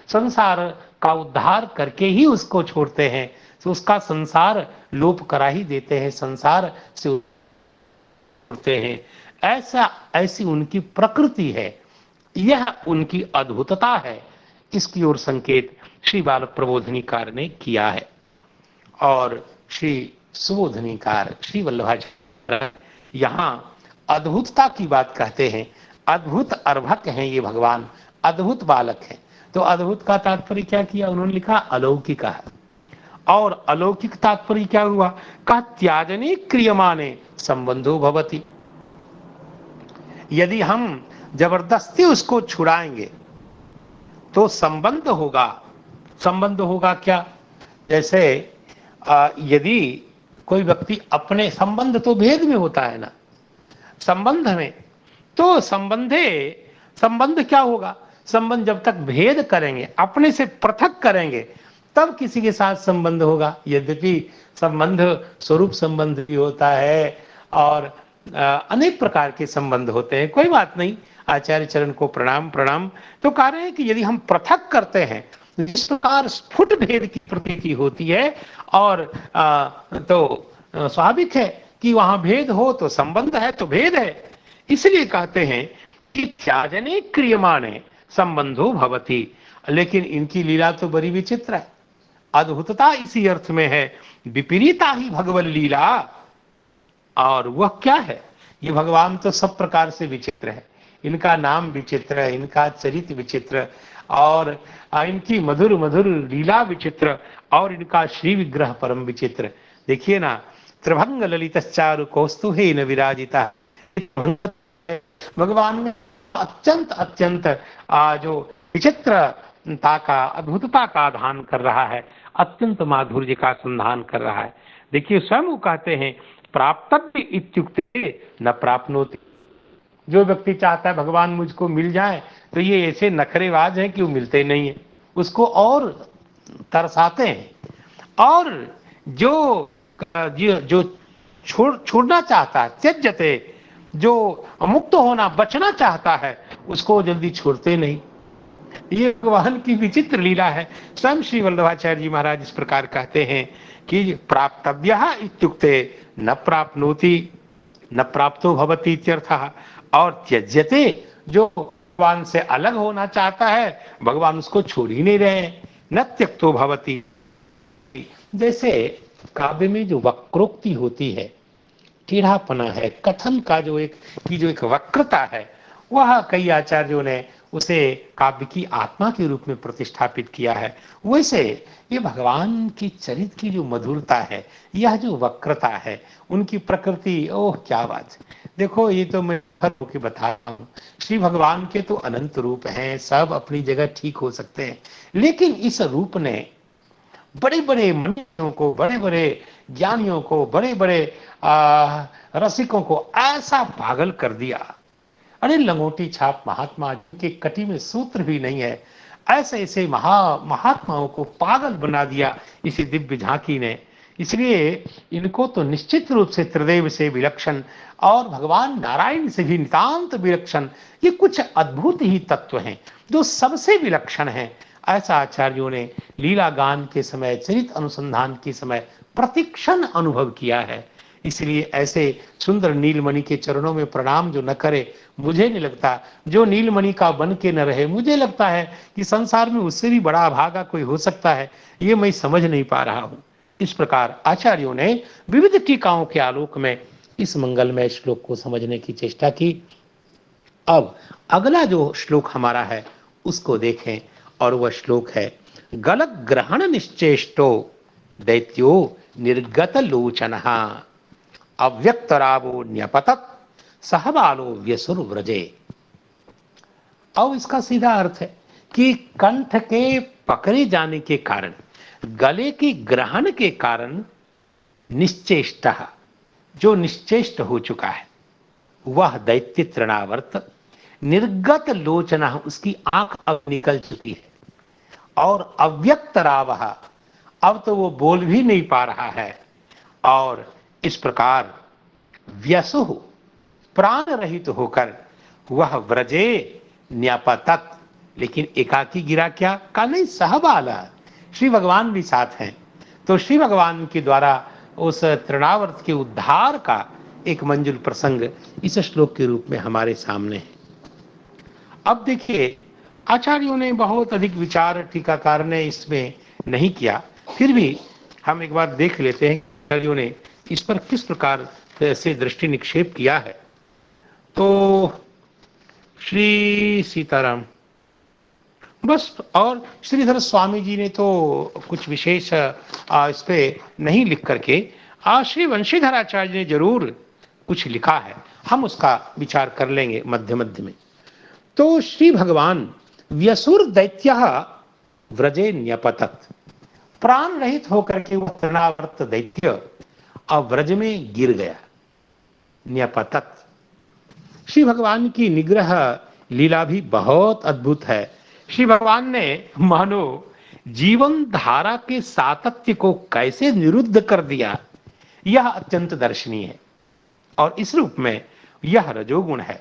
संसार का उद्धार करके ही उसको छोड़ते हैं। तो उसका संसार लोप करा ही देते हैं, संसार से होते हैं। ऐसी उनकी प्रकृति है, यह उनकी अद्भुतता है। इसकी ओर संकेत श्री बालक प्रबोधनीकार ने किया है। और श्री सुबोधनीकार श्री वल्लभाचार्य यहाँ अद्भुतता की बात कहते हैं। अद्भुत अर्भक हैं ये भगवान, अद्भुत बालक हैं। तो अद्भुत का तात्पर्य क्या किया, उन्होंने लिखा अलौकिक है। और अलौकिक तात्पर्य क्या हुआ, कहा त्याजने क्रियमाने संबंधो भवति। यदि हम जबरदस्ती उसको छुड़ाएंगे तो संबंध होगा। संबंध होगा क्या, जैसे यदि कोई व्यक्ति अपने, संबंध तो भेद में होता है ना, संबंध में तो संबंध क्या होगा, संबंध जब तक भेद करेंगे, अपने से पृथक करेंगे, तब किसी के साथ संबंध होगा। यद्यपि संबंध स्वरूप संबंध भी होता है और अनेक प्रकार के संबंध होते हैं, कोई बात नहीं। आचार्य चरण को प्रणाम प्रणाम। तो कह रहे हैं कि यदि हम पृथक करते हैं, इस प्रकार स्फुट भेद की प्रतीति होती है और तो स्वाभाविक है कि वहां भेद हो तो संबंध है, तो भेद है। इसलिए कहते हैं कि त्याजने क्रियमाणे संबंधो भवति। लेकिन इनकी लीला तो बड़ी विचित्र है। अद्भुतता इसी अर्थ में है, विपरीता ही भगवत लीला। और वह क्या है? ये भगवान तो सब प्रकार से विचित्र है। इनका नाम विचित्र है, इनका चरित्र विचित्र, और इनकी मधुर मधुर लीला विचित्र, और इनका श्री विग्रह परम विचित्र। देखिए ना, त्रिभंग ललित चारु कौस्तुभे न विराजिता। भगवान में अत्यंत अत्यंत जो विचित्रता का, अद्भुतता का आधान कर रहा है, अत्यंत माधुर्य का संधान कर रहा है। देखिए, स्वयं वो कहते हैं, प्राप्तव्य इत्युक्ते न प्राप्नोति। जो व्यक्ति चाहता है भगवान मुझको मिल जाए, तो ये ऐसे नखरेबाज हैं कि वो मिलते नहीं है, उसको और तरसाते हैं। और जो जो छोड़ना चाहता है, त्यज्यते, जो मुक्त होना, बचना चाहता है, उसको जल्दी छोड़ते नहीं। ये भगवान की विचित्र लीला है। स्वयं श्री वल्लभाचार्य जी महाराज इस प्रकार कहते हैं कि प्राप्तव्यः इत्युक्ते न प्राप्नोति न प्राप्तो भवति इत्यर्थः। और त्यज्यते, जो भगवान से अलग होना चाहता है, भगवान उसको छोड़ ही नहीं रहे, न त्यक्तो भवति। जैसे काव्य में जो वक्रोक्ति होती है, टेढ़ापना है, कथन का जो एक वक्रता है, वह कई आचार्यों ने उसे काव्य की आत्मा के रूप में प्रतिष्ठापित किया है। वैसे ये भगवान की चरित्र की जो मधुरता है, यह जो वक्रता है, उनकी प्रकृति, ओह क्या बात। देखो, ये तो मैं होके बता रहा हूँ, श्री भगवान के तो अनंत रूप हैं, सब अपनी जगह ठीक हो सकते हैं, लेकिन इस रूप ने बड़े बड़े मनुष्यों को, बड़े बड़े ज्ञानियों को, बड़े बड़े रसिकों को ऐसा पागल कर दिया। अरे लंगोटी छाप महात्मा के कटी में सूत्र भी नहीं है, ऐसे ऐसे महात्माओं को पागल बना दिया इसी दिव्य झांकी ने। इसलिए इनको तो निश्चित रूप से त्रिदेव से विलक्षण और भगवान नारायण से भी नितांत विलक्षण, ये कुछ अद्भुत ही तत्व हैं जो सबसे विलक्षण हैं। ऐसा आचार्यों ने लीला गान के समय, चरित अनुसंधान के समय प्रतिक्षण अनुभव किया है। इसलिए ऐसे सुंदर नीलमणि के चरणों में प्रणाम जो न करे, मुझे नहीं लगता, जो नीलमणि का बन के न रहे, मुझे लगता है कि संसार में उससे भी बड़ा अभागा कोई हो सकता है, ये मैं समझ नहीं पा रहा हूं। इस प्रकार आचार्यों ने विविध टीकाओं के आलोक में इस मंगलमय श्लोक को समझने की चेष्टा की। अब अगला जो श्लोक हमारा है उसको देखें, और वह श्लोक है, गल ग्रहण निश्चेष्टो दैत्यो निर्गत लोचनः अव्यक्तरावो न्यपतत सहबालो व्यसुर व्रजे। अब इसका सीधा अर्थ है कि कंठ के पकड़े जाने के कारण, गले के ग्रहण के कारण निश्चेष्ट, जो निश्चेष्ट हो चुका है, वह दैत्य तृणावर्त निर्गत लोचना, उसकी आंख अब निकल चुकी है, और अव्यक्त रावः, अब तो वो बोल भी नहीं पा रहा है, और इस प्रकार व्यसुः, प्राण रहित होकर वह व्रजे न्यपतत, लेकिन एकाकी गिरा। क्या का नहीं, सहबाला, श्री भगवान भी साथ हैं। तो श्री भगवान के द्वारा उस तृणावर्त के उद्धार का एक मंजुल प्रसंग इस श्लोक के रूप में हमारे सामने है। अब देखिए, आचार्यों ने बहुत अधिक विचार टीकाकार ने इसमें नहीं किया, फिर भी हम एक बार देख लेते हैं आचार्यों ने इस पर किस प्रकार से दृष्टि निक्षेप किया है। तो श्री सीताराम बस, और श्रीधर स्वामी जी ने तो कुछ विशेष इस पे नहीं लिख करके, श्री वंशीधराचार्य ने जरूर कुछ लिखा है, हम उसका विचार कर लेंगे मध्य मध्य में। तो श्री भगवान व्यसुर दैत्य व्रजे न्यपतत, प्राण रहित होकर के वह तृणावर्त दैत्य अब व्रज में गिर गया। न्यपतत, श्री भगवान की निग्रह लीला भी बहुत अद्भुत है। श्री भगवान ने मानो जीवन धारा के सातत्य को कैसे निरुद्ध कर दिया, यह अत्यंत दर्शनीय है। और इस रूप में यह रजोगुण है।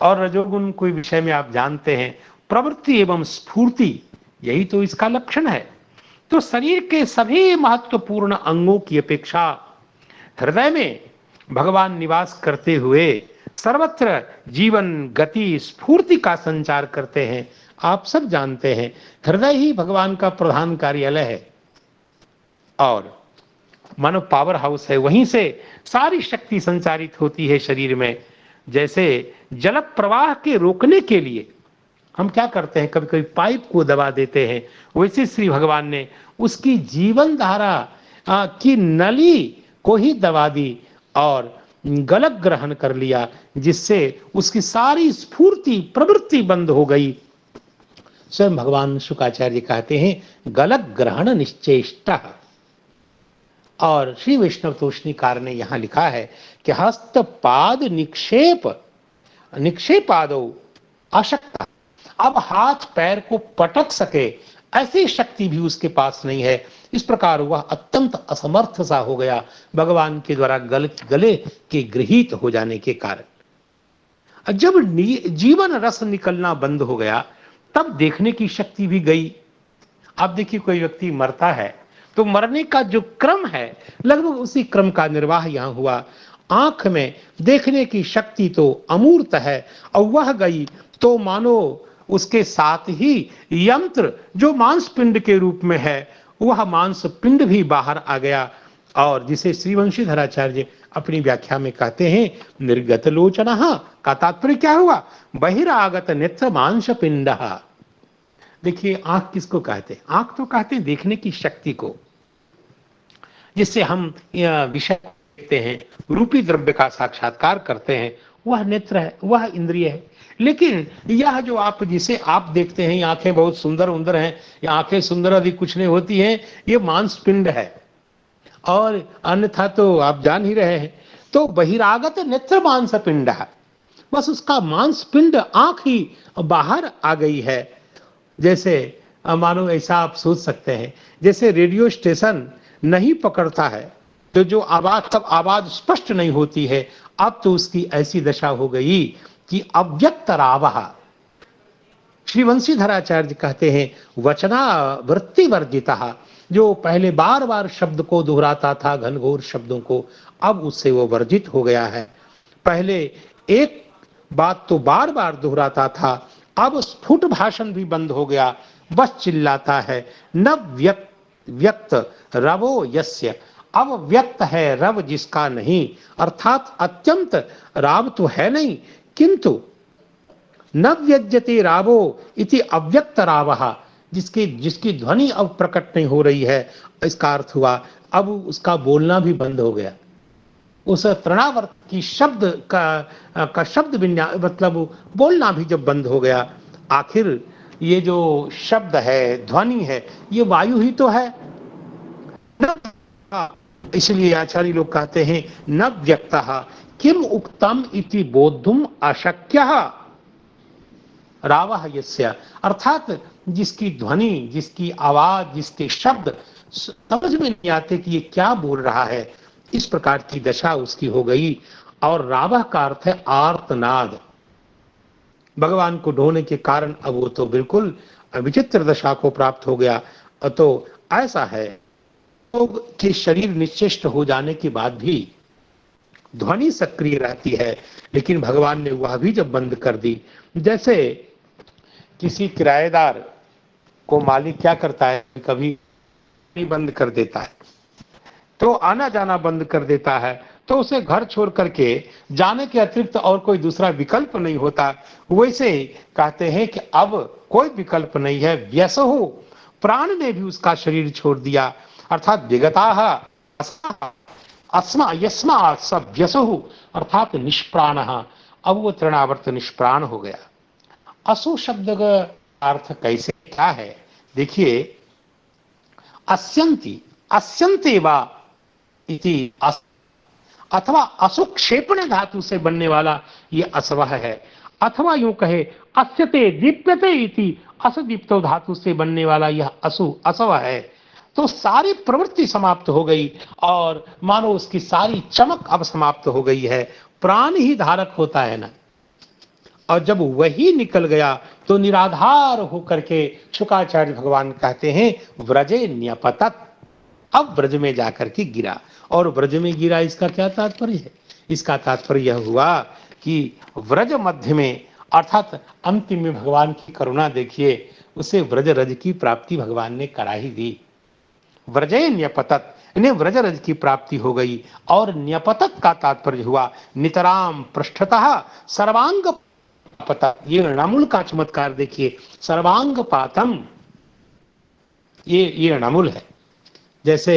और रजोगुण कोई विषय में आप जानते हैं, प्रवृत्ति एवं स्फूर्ति, यही तो इसका लक्षण है। तो शरीर के सभी महत्वपूर्ण अंगों की अपेक्षा हृदय में भगवान निवास करते हुए सर्वत्र जीवन गति स्फूर्ति का संचार करते हैं। आप सब जानते हैं, हृदय ही भगवान का प्रधान कार्यालय है और मानो पावर हाउस है। वहीं से सारी शक्ति संचारित होती है शरीर में। जैसे जल प्रवाह के रोकने के लिए हम क्या करते हैं, कभी कभी पाइप को दबा देते हैं, वैसे श्री भगवान ने उसकी जीवन धारा की नली को ही दबा दी और गलत ग्रहण कर लिया, जिससे उसकी सारी स्फूर्ति प्रवृत्ति बंद हो गई। स्वयं भगवान शुकाचार्य कहते हैं गलत ग्रहण निश्चेष्टा। और श्री वैष्णव तोषणीकार ने यहां लिखा है कि हस्त पाद निक्षेपादो अशक्ता। अब हाथ पैर को पटक सके ऐसी शक्ति भी उसके पास नहीं है। इस प्रकार वह अत्यंत असमर्थ सा हो गया भगवान के द्वारा गले के गृहीत हो जाने के कारण। जब जीवन रस निकलना बंद हो गया तब देखने की शक्ति भी गई। अब देखिए, कोई व्यक्ति मरता है तो मरने का जो क्रम है लगभग उसी क्रम का निर्वाह यहां हुआ। आंख में देखने की शक्ति तो अमूर्त है और वह गई तो मानो उसके साथ ही यंत्र जो मांस पिंड के रूप में है वह मांस पिंड भी बाहर आ गया। और जिसे श्री वंशीधराचार्य अपनी व्याख्या में कहते हैं निर्गत लोचनः का तात्पर्य क्या हुआ, बहिरागत नेत्र मांस पिंड। देखिए, आंख किसको कहते हैं? आंख तो कहते हैं देखने की शक्ति को, जिससे हम विषय देखते हैं, रूपी द्रव्य का साक्षात्कार करते हैं, वह नेत्र है, वह इंद्रिय है। लेकिन यह जो आप जिसे आप देखते हैं, आंखें बहुत सुंदर उंदर हैं, या आंखें सुंदर अधिक कुछ नहीं होती हैं, ये मांस पिंड है। और अन्यथा तो आप जान ही रहे हैं। तो बहिरागत नेत्र मांस पिंड है, बस उसका मांस पिंड आंख ही बाहर आ गई है। जैसे मानो ऐसा आप सोच सकते हैं, जैसे रेडियो स्टेशन नहीं पकड़ता है तो जो आवाज, तब आवाज स्पष्ट नहीं होती है, अब तो उसकी ऐसी दशा हो गई कि अव्यक्त रावः। श्री वंशीधराचार्य कहते हैं वचना वृत्ति वर्जितः, जो पहले बार बार शब्द को दोहराता था, घनघोर शब्दों को, अब उससे वो वर्जित हो गया है। पहले एक बात तो बार बार दोहराता था, अब स्फुट भाषण भी बंद हो गया, बस चिल्लाता है। न व्यक्त रवो यस्य, अब व्यक्त है रव जिसका नहीं, अर्थात अत्यंत राव तो है नहीं, किंतु न व्यज्यते रावो इति अव्यक्त रावः, जिसकी ध्वनि अब प्रकट नहीं हो रही है। इसका अर्थ हुआ अब उसका बोलना भी बंद हो गया। उस तृणावर्त की शब्द का शब्द विन्यास, मतलब बोलना भी जब बंद हो गया, आखिर ये जो शब्द है, ध्वनि है, ये वायु ही तो है। इसलिए आचार्य लोग कहते हैं न व्यक्तः किम उक्तम इति बोद्धुम अशक्यः रावः यस्य, अर्थात जिसकी ध्वनि, जिसकी आवाज, जिसके शब्द समझ में नहीं आते कि ये क्या बोल रहा है, इस प्रकार की दशा उसकी हो गई। और रावः का अर्थ है आर्तनाद। भगवान को ढोने के कारण अब वो तो बिल्कुल विचित्र दशा को प्राप्त हो गया। तो ऐसा है लोग के शरीर निश्चेष्ट हो जाने के बाद भी ध्वनि सक्रिय रहती है, लेकिन भगवान ने वह भी जब बंद कर दी। जैसे किसी किराएदार को मालिक क्या करता है, कभी बंद कर देता है तो आना जाना बंद कर देता है, तो उसे घर छोड़ करके जाने के अतिरिक्त और कोई दूसरा विकल्प नहीं होता। वैसे कहते हैं कि अब कोई विकल्प नहीं है, व्यसहो, प्राण ने भी उसका शरीर छोड़ दिया, अर्थात विगताः अस्मा यस्मात् स व्यसः, अर्थात निष्प्राणः, अब वो तृणावर्त निष्प्राण हो गया। असु शब्द का अर्थ कैसे क्या है, देखिए, अस्यन्ति अस्यन्ते वा इति अथवा असुक्षेपण धातु से बनने वाला ये असवह है। अथवा यूं कहे अस्यते दीप्यते इति, असदीप्तो धातु से बनने वाला यह असव है। तो सारी प्रवृत्ति समाप्त हो गई और मानो उसकी सारी चमक अब समाप्त हो गई है। प्राण ही धारक होता है ना, और जब वही निकल गया तो निराधार होकर के शुकाचार्य भगवान कहते हैं व्रजे न्यपतत, अब ब्रज में जाकर के गिरा। और ब्रज में गिरा, इसका क्या तात्पर्य है? इसका तात्पर्य यह हुआ कि व्रज मध्य में, अर्थात अंतिम में भगवान की करुणा देखिए, उसे व्रज रज की प्राप्ति भगवान ने करा ही दी। व्रजे न्यपतत, इन्हें व्रज रज की प्राप्ति हो गई। और न्यपतत का तात्पर्य हुआ नितराम पृष्ठतः सर्वांग पता। ये ऋणामूल का चमत्कार देखिए, सर्वांग पातम, ये ऋणामूल है। जैसे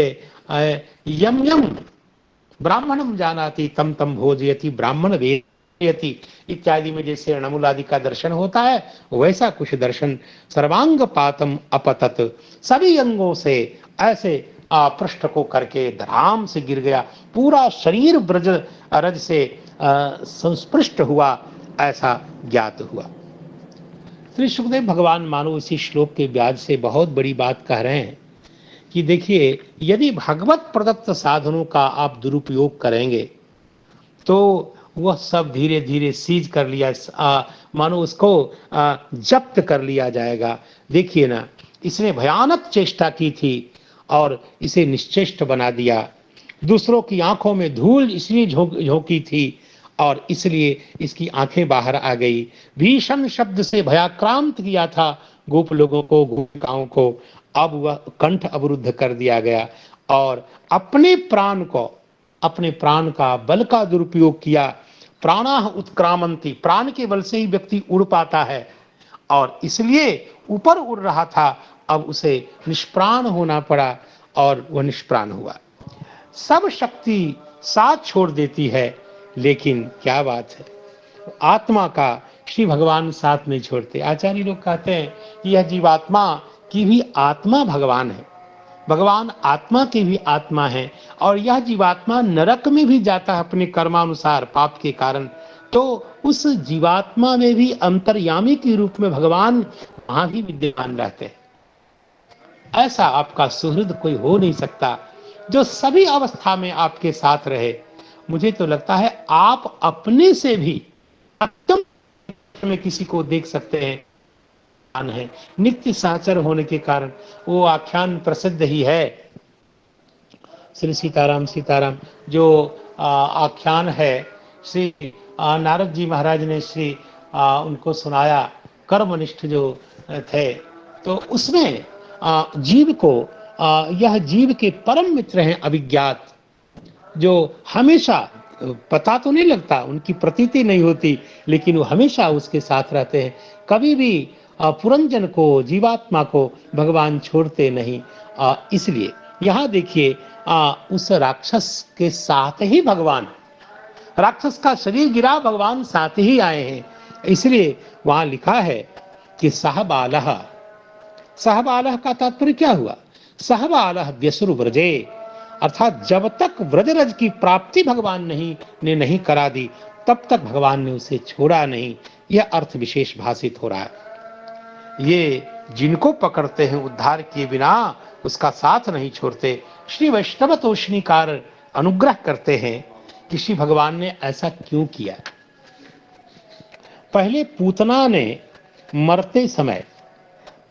यम यम ब्राह्मणम जानाति तम तम भोजयति ब्राह्मण वेदयति इत्यादि में जैसे ऋणामूल आदि का दर्शन होता है, वैसा कुछ दर्शन सर्वांग पातम अपतत, सभी अंगों से ऐसे पृष्ठ को करके धराम से गिर गया, पूरा शरीर ब्रज रज से संस्पृष्ट हुआ, ऐसा ज्ञात हुआ। श्री सुखदेव भगवान मानो इसी श्लोक के ब्याज से बहुत बड़ी बात कह रहे हैं कि देखिए, यदि भगवत प्रदत्त साधनों का आप दुरुपयोग करेंगे तो वह सब धीरे धीरे सीज कर लिया, मानो उसको जब्त कर लिया जाएगा। देखिए ना, इसने भयानक चेष्टा की थी और इसे निश्चेष्ट बना दिया। दूसरों की आंखों में धूल इसलिए झोंकी थी और इसलिए इसकी आंखें बाहर आ गई। भीषण शब्द से भयाक्रांत किया था गोप लोगों को, गोपिकाओं को, अब वह कंठ अवरुद्ध कर दिया गया और अपने प्राण का बल का दुरुपयोग किया। प्राणाः उत्क्रामन्ति, प्राण के बल से ही व्यक्ति उड़ पाता है और इसलिए ऊपर उड़ रहा था, अब उसे निष्प्राण होना पड़ा और वह निष्प्राण हुआ। सब शक्ति साथ छोड़ देती है, लेकिन क्या बात है, आत्मा का श्री भगवान साथ नहीं छोड़ते। आचार्य लोग कहते हैं कि यह जीवात्मा की भी आत्मा भगवान है, भगवान आत्मा की भी आत्मा है, और यह जीवात्मा नरक में भी जाता है अपने कर्मानुसार पाप के कारण, तो उस जीवात्मा में भी अंतर्यामी के रूप में भगवान वहां भी विद्यमान रहते हैं। ऐसा आपका सुहृद कोई हो नहीं सकता जो सभी अवस्था में आपके साथ रहे। मुझे तो लगता है आप अपने से भी अत्यंत में किसी को देख सकते हैं है, नित्य साचर होने के कारण। वो आख्यान प्रसिद्ध ही है, श्री सीताराम सीताराम जो आख्यान है, श्री नारद जी महाराज ने श्री उनको सुनाया, कर्मनिष्ठ जो थे, तो उसमें जीव को यह जीव के परम मित्र हैं अभिज्ञात, जो हमेशा पता तो नहीं लगता, उनकी प्रतीति नहीं होती, लेकिन वो हमेशा उसके साथ रहते हैं। कभी भी पुरंजन को, जीवात्मा को भगवान छोड़ते नहीं। इसलिए यहाँ देखिए, उस राक्षस के साथ ही भगवान, राक्षस का शरीर गिरा, भगवान साथ ही आए हैं। इसलिए वहां लिखा है कि सहबालः, सहबालः का तात्पर्य क्या हुआ? सहबालः व्यसुर व्रजे, अर्थात जब तक व्रजरज की प्राप्ति भगवान ने नहीं करा दी, तब तक भगवान ने उसे छोड़ा नहीं। यह अर्थ विशेष भाषित हो रहा है। ये जिनको पकड़ते हैं उद्धार किए बिना उसका साथ नहीं छोड़ते। श्री वैष्णव तोषणीकार अनुग्रह करते हैं कि श्री भगवान ने ऐसा क्यों किया। पहले पूतना ने मरते समय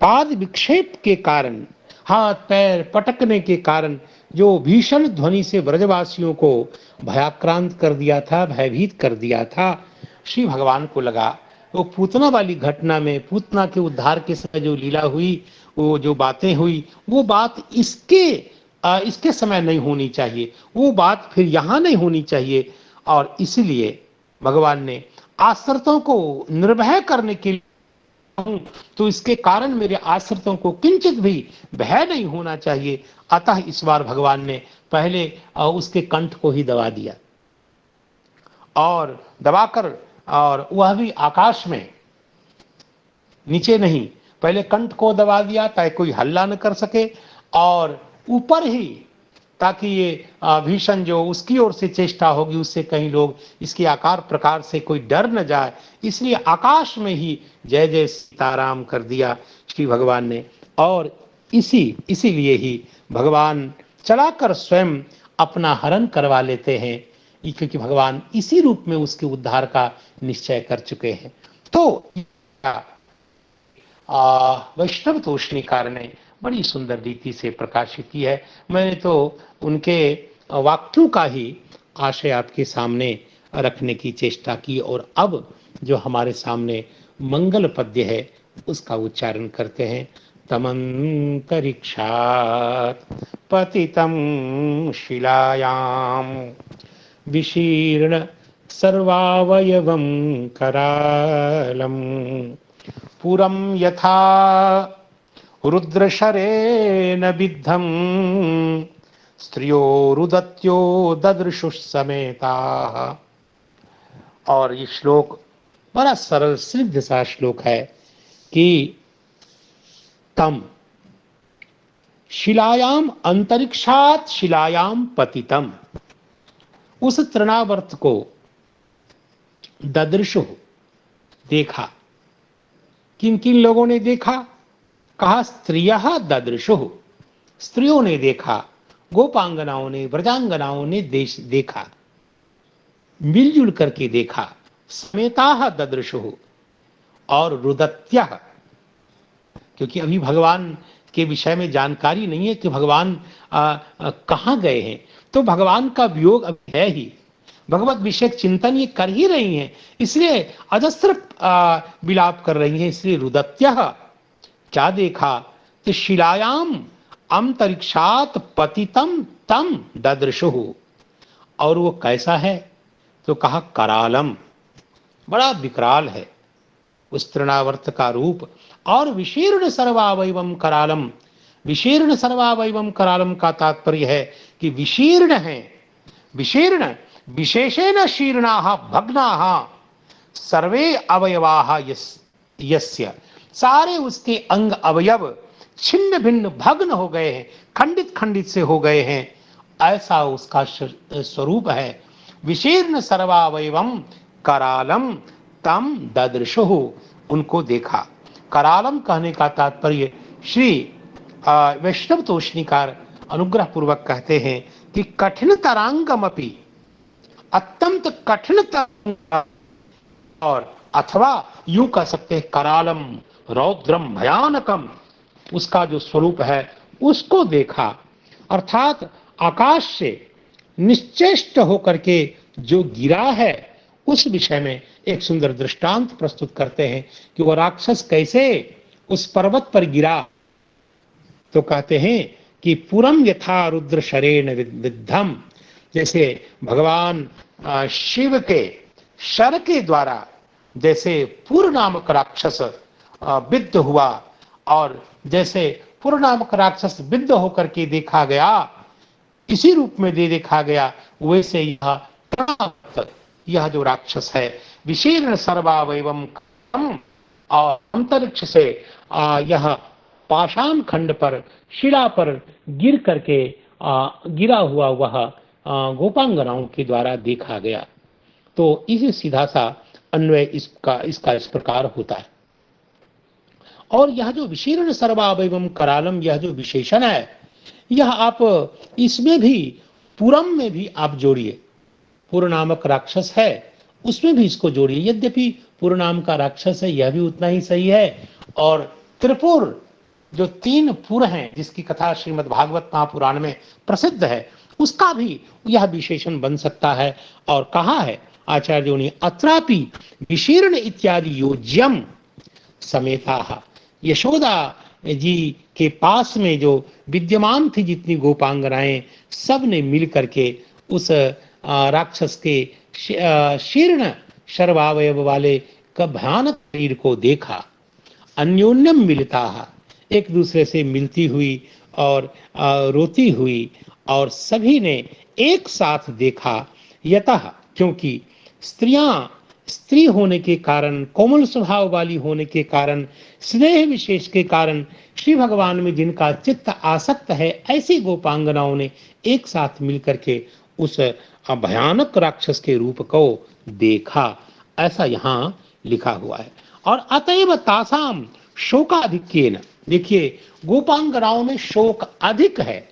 पाद विक्षेप के कारण, हाथ पैर पटकने के कारण जो भीषण ध्वनि से ब्रजवासियों को भयाक्रांत कर दिया था, भयभीत कर दिया था, श्री भगवान को लगा वो पूतना वाली घटना में, पूतना के उद्धार के समय जो लीला हुई, वो जो बातें हुई, वो बात इसके समय नहीं होनी चाहिए, वो बात फिर यहाँ नहीं होनी चाहिए। और इसलिए भगवान ने आश्रितों को निर्भय करने के लिए, तो इसके कारण मेरे आश्रितों को किंचित भी भय नहीं होना चाहिए। अतः इस बार भगवान ने पहले उसके कंठ को ही दबा दिया, और दबाकर, और वह भी आकाश में, नीचे नहीं, पहले कंठ को दबा दिया ताकि कोई हल्ला न कर सके, और ऊपर ही ताकि ये भीषण जो उसकी ओर से चेष्टा होगी उससे कहीं लोग इसके आकार प्रकार से कोई डर न जाए, इसलिए आकाश में ही जय जय सीताराम कर दिया श्री भगवान ने। और इसीलिए ही भगवान चलाकर स्वयं अपना हरण करवा लेते हैं, क्योंकि भगवान इसी रूप में उसके उद्धार का निश्चय कर चुके हैं। तो वैष्णव तोषणीकार ने बड़ी सुंदर रीति से प्रकाशित की है। मैंने तो उनके वाक्यों का ही आशय आपके सामने रखने की चेष्टा की, और अब जो हमारे सामने मंगल पद्य है उसका उच्चारण करते हैं। तमंतरिक्षात् पतितं शिलायां विशीर्ण सर्वावयवं करालम् पुरं यथा रुद्रशरेण विद्धं स्त्रियो रुदत्यो ददृशुः समेताः। और ये श्लोक बड़ा सरल सिद्ध सा श्लोक है कि तम शिलायाम अंतरिक्षात शिलायाम पतितम, उस तृणावर्त को ददृशु देखा। किन किन लोगों ने देखा? कहा स्त्रियः ददृशु, स्त्रियों ने देखा, गोपांगनाओं ने, व्रजांगनाओं ने देखा, मिलजुल करके देखा। समेताः ददृशु, और रुदत्यः, क्योंकि अभी भगवान के विषय में जानकारी नहीं है कि भगवान कहाँ गए हैं, तो भगवान का वियोग अभी है ही, भगवत विषय चिंतन ये कर ही रही हैं, इसलिए अजस्र विलाप कर रही हैं। इसलिए रुदत्यः क्या देखा? तो शिलायाम अंतरिक्षात पतितम तम ददृशुः, और वो कैसा है? तो कहा करालम, बड़ा विकराल है उस तृणावर्त का रूप। और विशीर्ण सर्वावयवम करालम, विशीर्ण सर्वावयवम करालम का तात्पर्य है कि विशीर्ण है, विशीर्ण विशेषेण शीर्णाः भग्नाः सर्वे अवयवाः यस्य, सारे उसके अंग अवयव छिन्न भिन्न भग्न हो गए हैं, खंडित खंडित से हो गए हैं, ऐसा उसका स्वरूप है। विशीर्ण सर्वावयवम करालम तम ददृशुः, उनको देखा। करालम कहने का तात्पर्य श्री वैष्णव तोषणीकार अनुग्रह पूर्वक कहते हैं कि कठिन तरांगमपि, अत्यंत कठिन तरंग, और अथवा यूं कह सकते हैं करालम रौद्रम भयानकम, उसका जो स्वरूप है उसको देखा। अर्थात आकाश से निश्चेष्ट होकर के जो गिरा है उस विषय में एक सुंदर दृष्टांत प्रस्तुत करते हैं कि वह राक्षस कैसे उस पर्वत पर गिरा। तो कहते हैं कि पुरम यथा रुद्र शरेण विद्धम, जैसे भगवान शिव के शर के द्वारा जैसे पुर नामक राक्षस विद्ध हुआ, और जैसे पुर नामक राक्षस विद्ध होकर के देखा गया, इसी रूप में देखा गया, वैसे यह जो राक्षस है विशीर्ण सर्वावयवम, और अंतरिक्ष से यह पाषाण खंड पर, शिला पर गिर करके गिरा हुआ वह गोपांगनाओं के द्वारा देखा गया। तो इसे सीधा सा अन्वय इसका इस प्रकार होता है। और यह जो विशीर्ण सर्वावयवम करालम, यह जो विशेषण है, यह आप इसमें भी पुरम में भी आप जोड़िए। पुर नामक राक्षस है उसमें भी इसको जोड़िए, यद्यपि पुर नाम का राक्षस है यह भी उतना ही सही है। और त्रिपुर जो 3 पुर हैं जिसकी कथा श्रीमद् भागवत महापुराण में प्रसिद्ध है, उसका भी यह विशेषण बन सकता है। और कहा है आचार्यों ने, अत्रापि विशीर्ण इत्यादि योज्यम समेताः, यशोदा जी के पास में जो विद्यमान थी जितनी गोपांगनाएं, सब ने मिल करके उस राक्षस के शीर्ण सर्वावयव वाले का भयानक शरीर को देखा। अन्योन्यम मिलता, एक दूसरे से मिलती हुई और रोती हुई, और सभी ने एक साथ देखा। यतः, क्योंकि स्त्रियां स्त्री होने के कारण, कोमल स्वभाव वाली होने के कारण, स्नेह विशेष के कारण श्री भगवान में जिनका चित्त आसक्त है, ऐसी गोपांगनाओं ने एक साथ मिलकर के उस भयानक राक्षस के रूप को देखा, ऐसा यहाँ लिखा हुआ है। और अतएव तासाम शोकाधिक्येन, देखिए गोपांगनाओं में शोक अधिक है,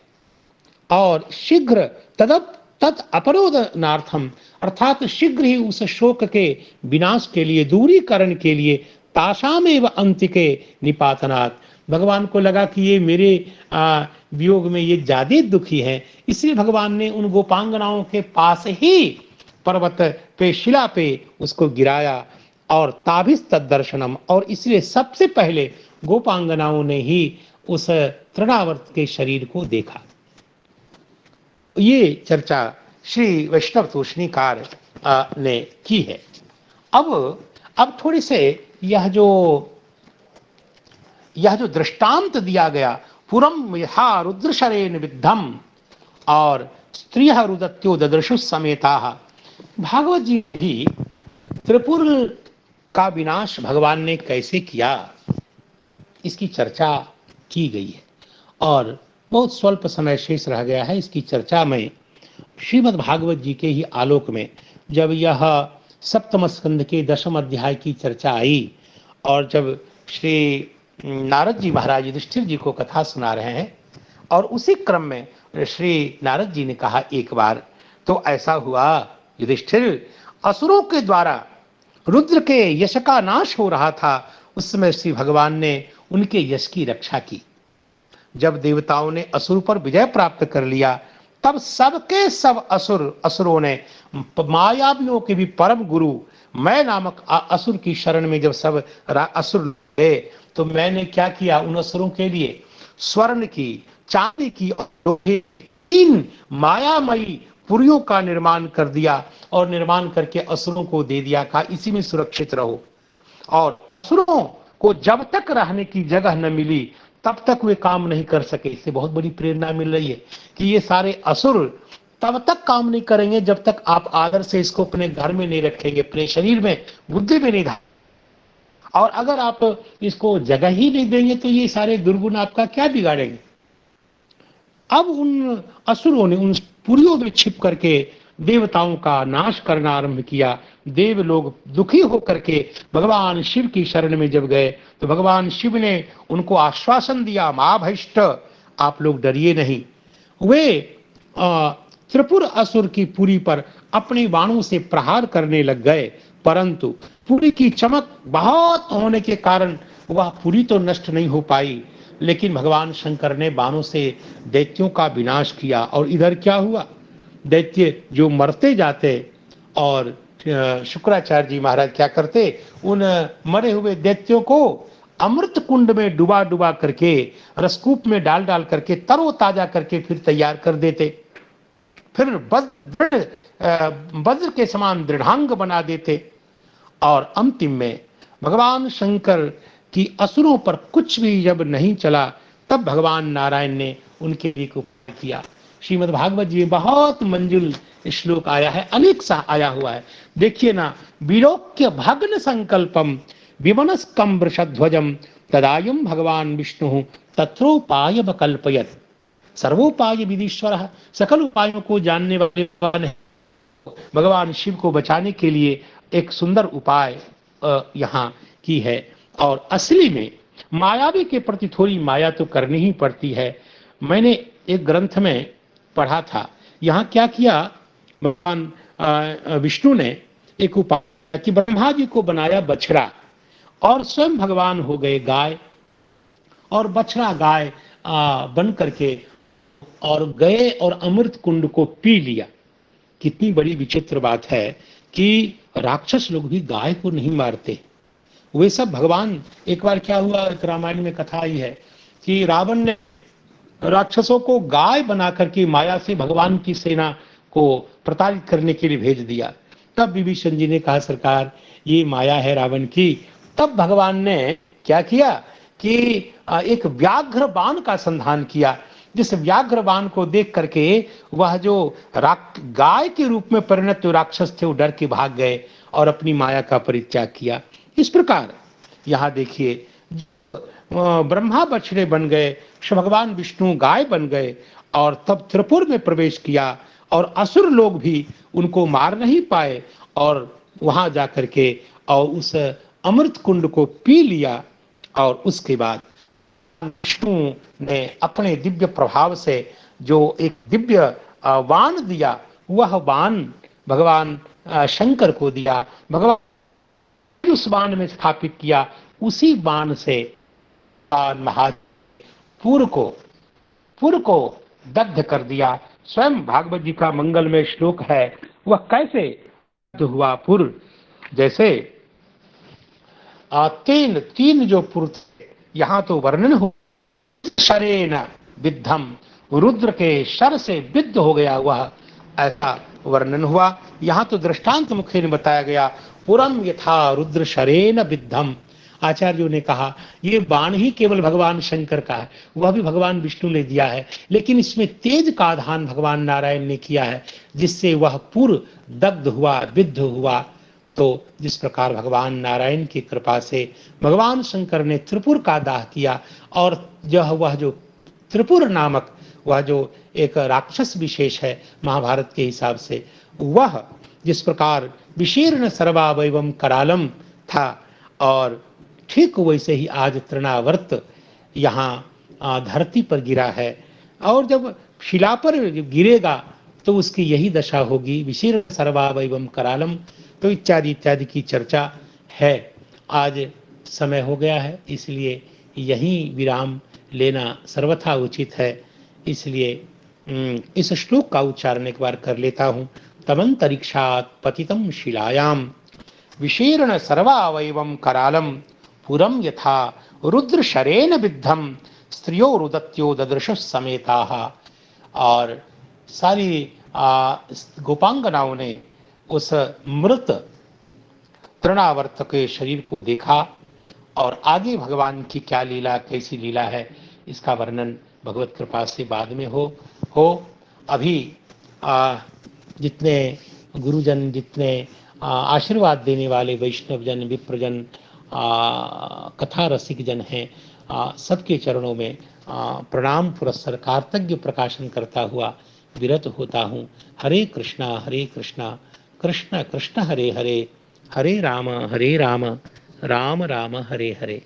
और शीघ्र तत् अपरोधनार्थम, अर्थात शीघ्र ही उस शोक के विनाश के लिए, दूरीकरण के लिए, तासामेव अंतिके निपातनात्, भगवान को लगा कि ये मेरे वियोग में ये ज्यादा दुखी हैं, इसलिए भगवान ने उन गोपांगनाओं के पास ही पर्वत पे, शिला पे उसको गिराया, और ताभिस तद्दर्शनम, और इसलिए सबसे पहले गोपांगनाओं ने ही उस तृणावर्त के शरीर को देखा। ये चर्चा श्री वैष्णव तोषणीकार ने की है। अब थोड़ी से यह जो दृष्टांत दिया गया, पुरम यथा रुद्रशरेण विद्धम और स्त्रियः रुदत्यो ददृशु समेताः, भागवत जी भी त्रिपुर का विनाश भगवान ने कैसे किया, इसकी चर्चा की गई है, और बहुत स्वल्प समय शेष रह गया है इसकी चर्चा में। श्रीमद् भागवत जी के ही आलोक में जब यह सप्तम स्कंद के 10वें अध्याय की चर्चा आई, और जब श्री नारद जी महाराज युधिष्ठिर जी को कथा सुना रहे हैं, और उसी क्रम में श्री नारद जी ने कहा, एक बार तो ऐसा हुआ युधिष्ठिर, असुरों के द्वारा रुद्र के यश का नाश हो रहा था, उस समय श्री भगवान ने उनके यश की रक्षा की। जब देवताओं ने असुर पर विजय प्राप्त कर लिया, तब सबके सब असुरों ने मायावियों के भी परम गुरु मैं नामक असुर की शरण में जब सब असुर गए, तो मैंने क्या किया, उन असुरों के लिए स्वर्ण की, चांदी की और 3 मायामयी पुरियों का निर्माण कर दिया, और निर्माण करके असुरों को दे दिया, कहा इसी में सुरक्षित रहो। और असुरों को जब तक रहने की जगह न मिली तब तक वे काम नहीं कर सके। इससे बहुत बड़ी प्रेरणा मिल रही है कि ये सारे असुर तब तक काम नहीं करेंगे जब तक आप आदर से इसको अपने घर में नहीं रखेंगे, अपने शरीर में, बुद्धि में नहीं, और अगर आप इसको जगह ही नहीं देंगे तो ये सारे दुर्गुण आपका क्या बिगाड़ेंगे। अब उन असुरों ने उन पुरियों में छिप करके देवताओं का नाश करना आरंभ किया। देव लोग दुखी होकर के भगवान शिव की शरण में जब गए, तो भगवान शिव ने उनको आश्वासन दिया, मा भैष्ट, आप लोग डरिए नहीं। वे त्रिपुर असुर की पुरी पर अपने बाणों से प्रहार करने लग गए, परंतु पुरी की चमक बहुत होने के कारण वह पुरी तो नष्ट नहीं हो पाई, लेकिन भगवान शंकर ने बाणों से दैत्यों का विनाश किया। और इधर क्या हुआ, दैत्य जो मरते जाते, और शुक्राचार्य जी महाराज क्या करते, उन मरे हुए दैत्यों को अमृत कुंड में डुबा डुबा करके, रसकूप में डाल डाल करके, तरोताजा करके फिर तैयार कर देते, फिर वज्र के समान दृढ़ांग बना देते। और अंतिम में भगवान शंकर की असुरों पर कुछ भी जब नहीं चला, तब भगवान नारायण ने उनके लिए उपाय किया। श्रीमद् भागवत जी में बहुत मंजुल श्लोक आया है, अनेक सा आया हुआ है। देखिए ना, विलोक्य भग्न संकल्पम विमनस्कम वृषध्वजम तदायम भगवान विष्णु तत्रोपाय कल्पयत, सर्वोपाय विधीश्वर, सकल उपायों को जानने वाले भगवान शिव को बचाने के लिए एक सुंदर उपाय यहाँ की है। और असली में मायावी के प्रति थोड़ी माया तो करनी ही पड़ती है। मैंने एक ग्रंथ में पढ़ा था, यहाँ क्या किया भगवान विष्णु ने, एक उपाय कि ब्रह्मा जी को बनाया बछड़ा, और स्वयं भगवान हो गए गाय, और बछड़ा गाय बन करके और गए और अमृत कुंड को पी लिया। कितनी बड़ी विचित्र बात है कि राक्षस लोग भी गाय को नहीं मारते, वे सब भगवान। एक बार क्या हुआ, एक रामायण में कथा आई है कि रावण ने राक्षसों को गाय बना करके माया से भगवान की सेना को प्रताड़ित करने के लिए भेज दिया। तब विभीषण जी ने कहा, सरकार ये माया है रावण की। तब भगवान ने क्या किया कि एक व्याघ्र बाण का संधान किया, जिस व्याघ्रवान को देख करके वह जो गाय के रूप में परिणत जो राक्षस थे वो डर के भाग गए और अपनी माया का परित्याग किया। इस प्रकार यहाँ देखिए ब्रह्मा बछड़े बन गए, भगवान विष्णु गाय बन गए और तब त्रिपुर में प्रवेश किया और असुर लोग भी उनको मार नहीं पाए और वहां जाकर के और उस अमृत कुंड को पी लिया। और उसके बाद विष्णु ने अपने दिव्य प्रभाव से जो एक दिव्य बाण दिया, वह बाण भगवान शंकर को दिया। भगवान उस बाण में स्थापित किया, उसी बाण से पुर को दग्ध कर दिया। स्वयं भागवत जी का मंगल में श्लोक है, वह कैसे हुआ पुर, जैसे तीन जो पुर थे, यहां तो वर्णन हो शरेण विद्धम, रुद्र के शर से विद्ध हो गया वह, ऐसा वर्णन हुआ। यहां तो दृष्टांत मुखे ने बताया गया, पुरम यथा रुद्र शरेण विद्धम। आचार्यों ने कहा ये बाण ही केवल भगवान शंकर का है, वह भी भगवान विष्णु ने दिया है, लेकिन इसमें तेज का आधान भगवान नारायण ने किया है, जिससे वह पुर दग्ध हुआ, विद्ध हुआ। तो जिस प्रकार भगवान नारायण की कृपा से भगवान शंकर ने त्रिपुर का दाह किया और वह जो त्रिपुर नामक वह जो एक राक्षस विशेष है महाभारत के हिसाब से, वह जिस प्रकार विशीर्ण सर्वावयवम करालम था और ठीक वैसे ही आज तृणावर्त यहाँ धरती पर गिरा है और जब शिला पर गिरेगा तो उसकी यही दशा होगी, विशीर्ण सर्वावयवम करालम। तो इत्यादि इत्यादि की चर्चा है। आज समय हो गया है, इसलिए यहीं विराम लेना सर्वथा उचित है। इसलिए इस श्लोक का उच्चारण एक बार कर लेता हूँ। तमंतरिक्षात् पतितम शिलायाम विशीर्ण सर्वावयवम करालम पुरम यथा रुद्र शरेण विद्धम स्त्रियो रुदत्यो ददृश समेताः। और सारी गोपांगनाओं ने उस मृत तृणावर्त के शरीर को देखा और आगे भगवान की क्या लीला, कैसी लीला है, इसका वर्णन भगवत कृपा से बाद में हो। अभी जितने गुरुजन, जितने आशीर्वाद देने वाले वैष्णवजन, विप्रजन, कथा रसिक जन हैं, सबके चरणों में प्रणाम पुरस्सर कार्तज्ञ प्रकाशन करता हुआ विरत होता हूँ। हरे कृष्णा कृष्ण कृष्ण हरे हरे, हरे राम राम राम हरे हरे।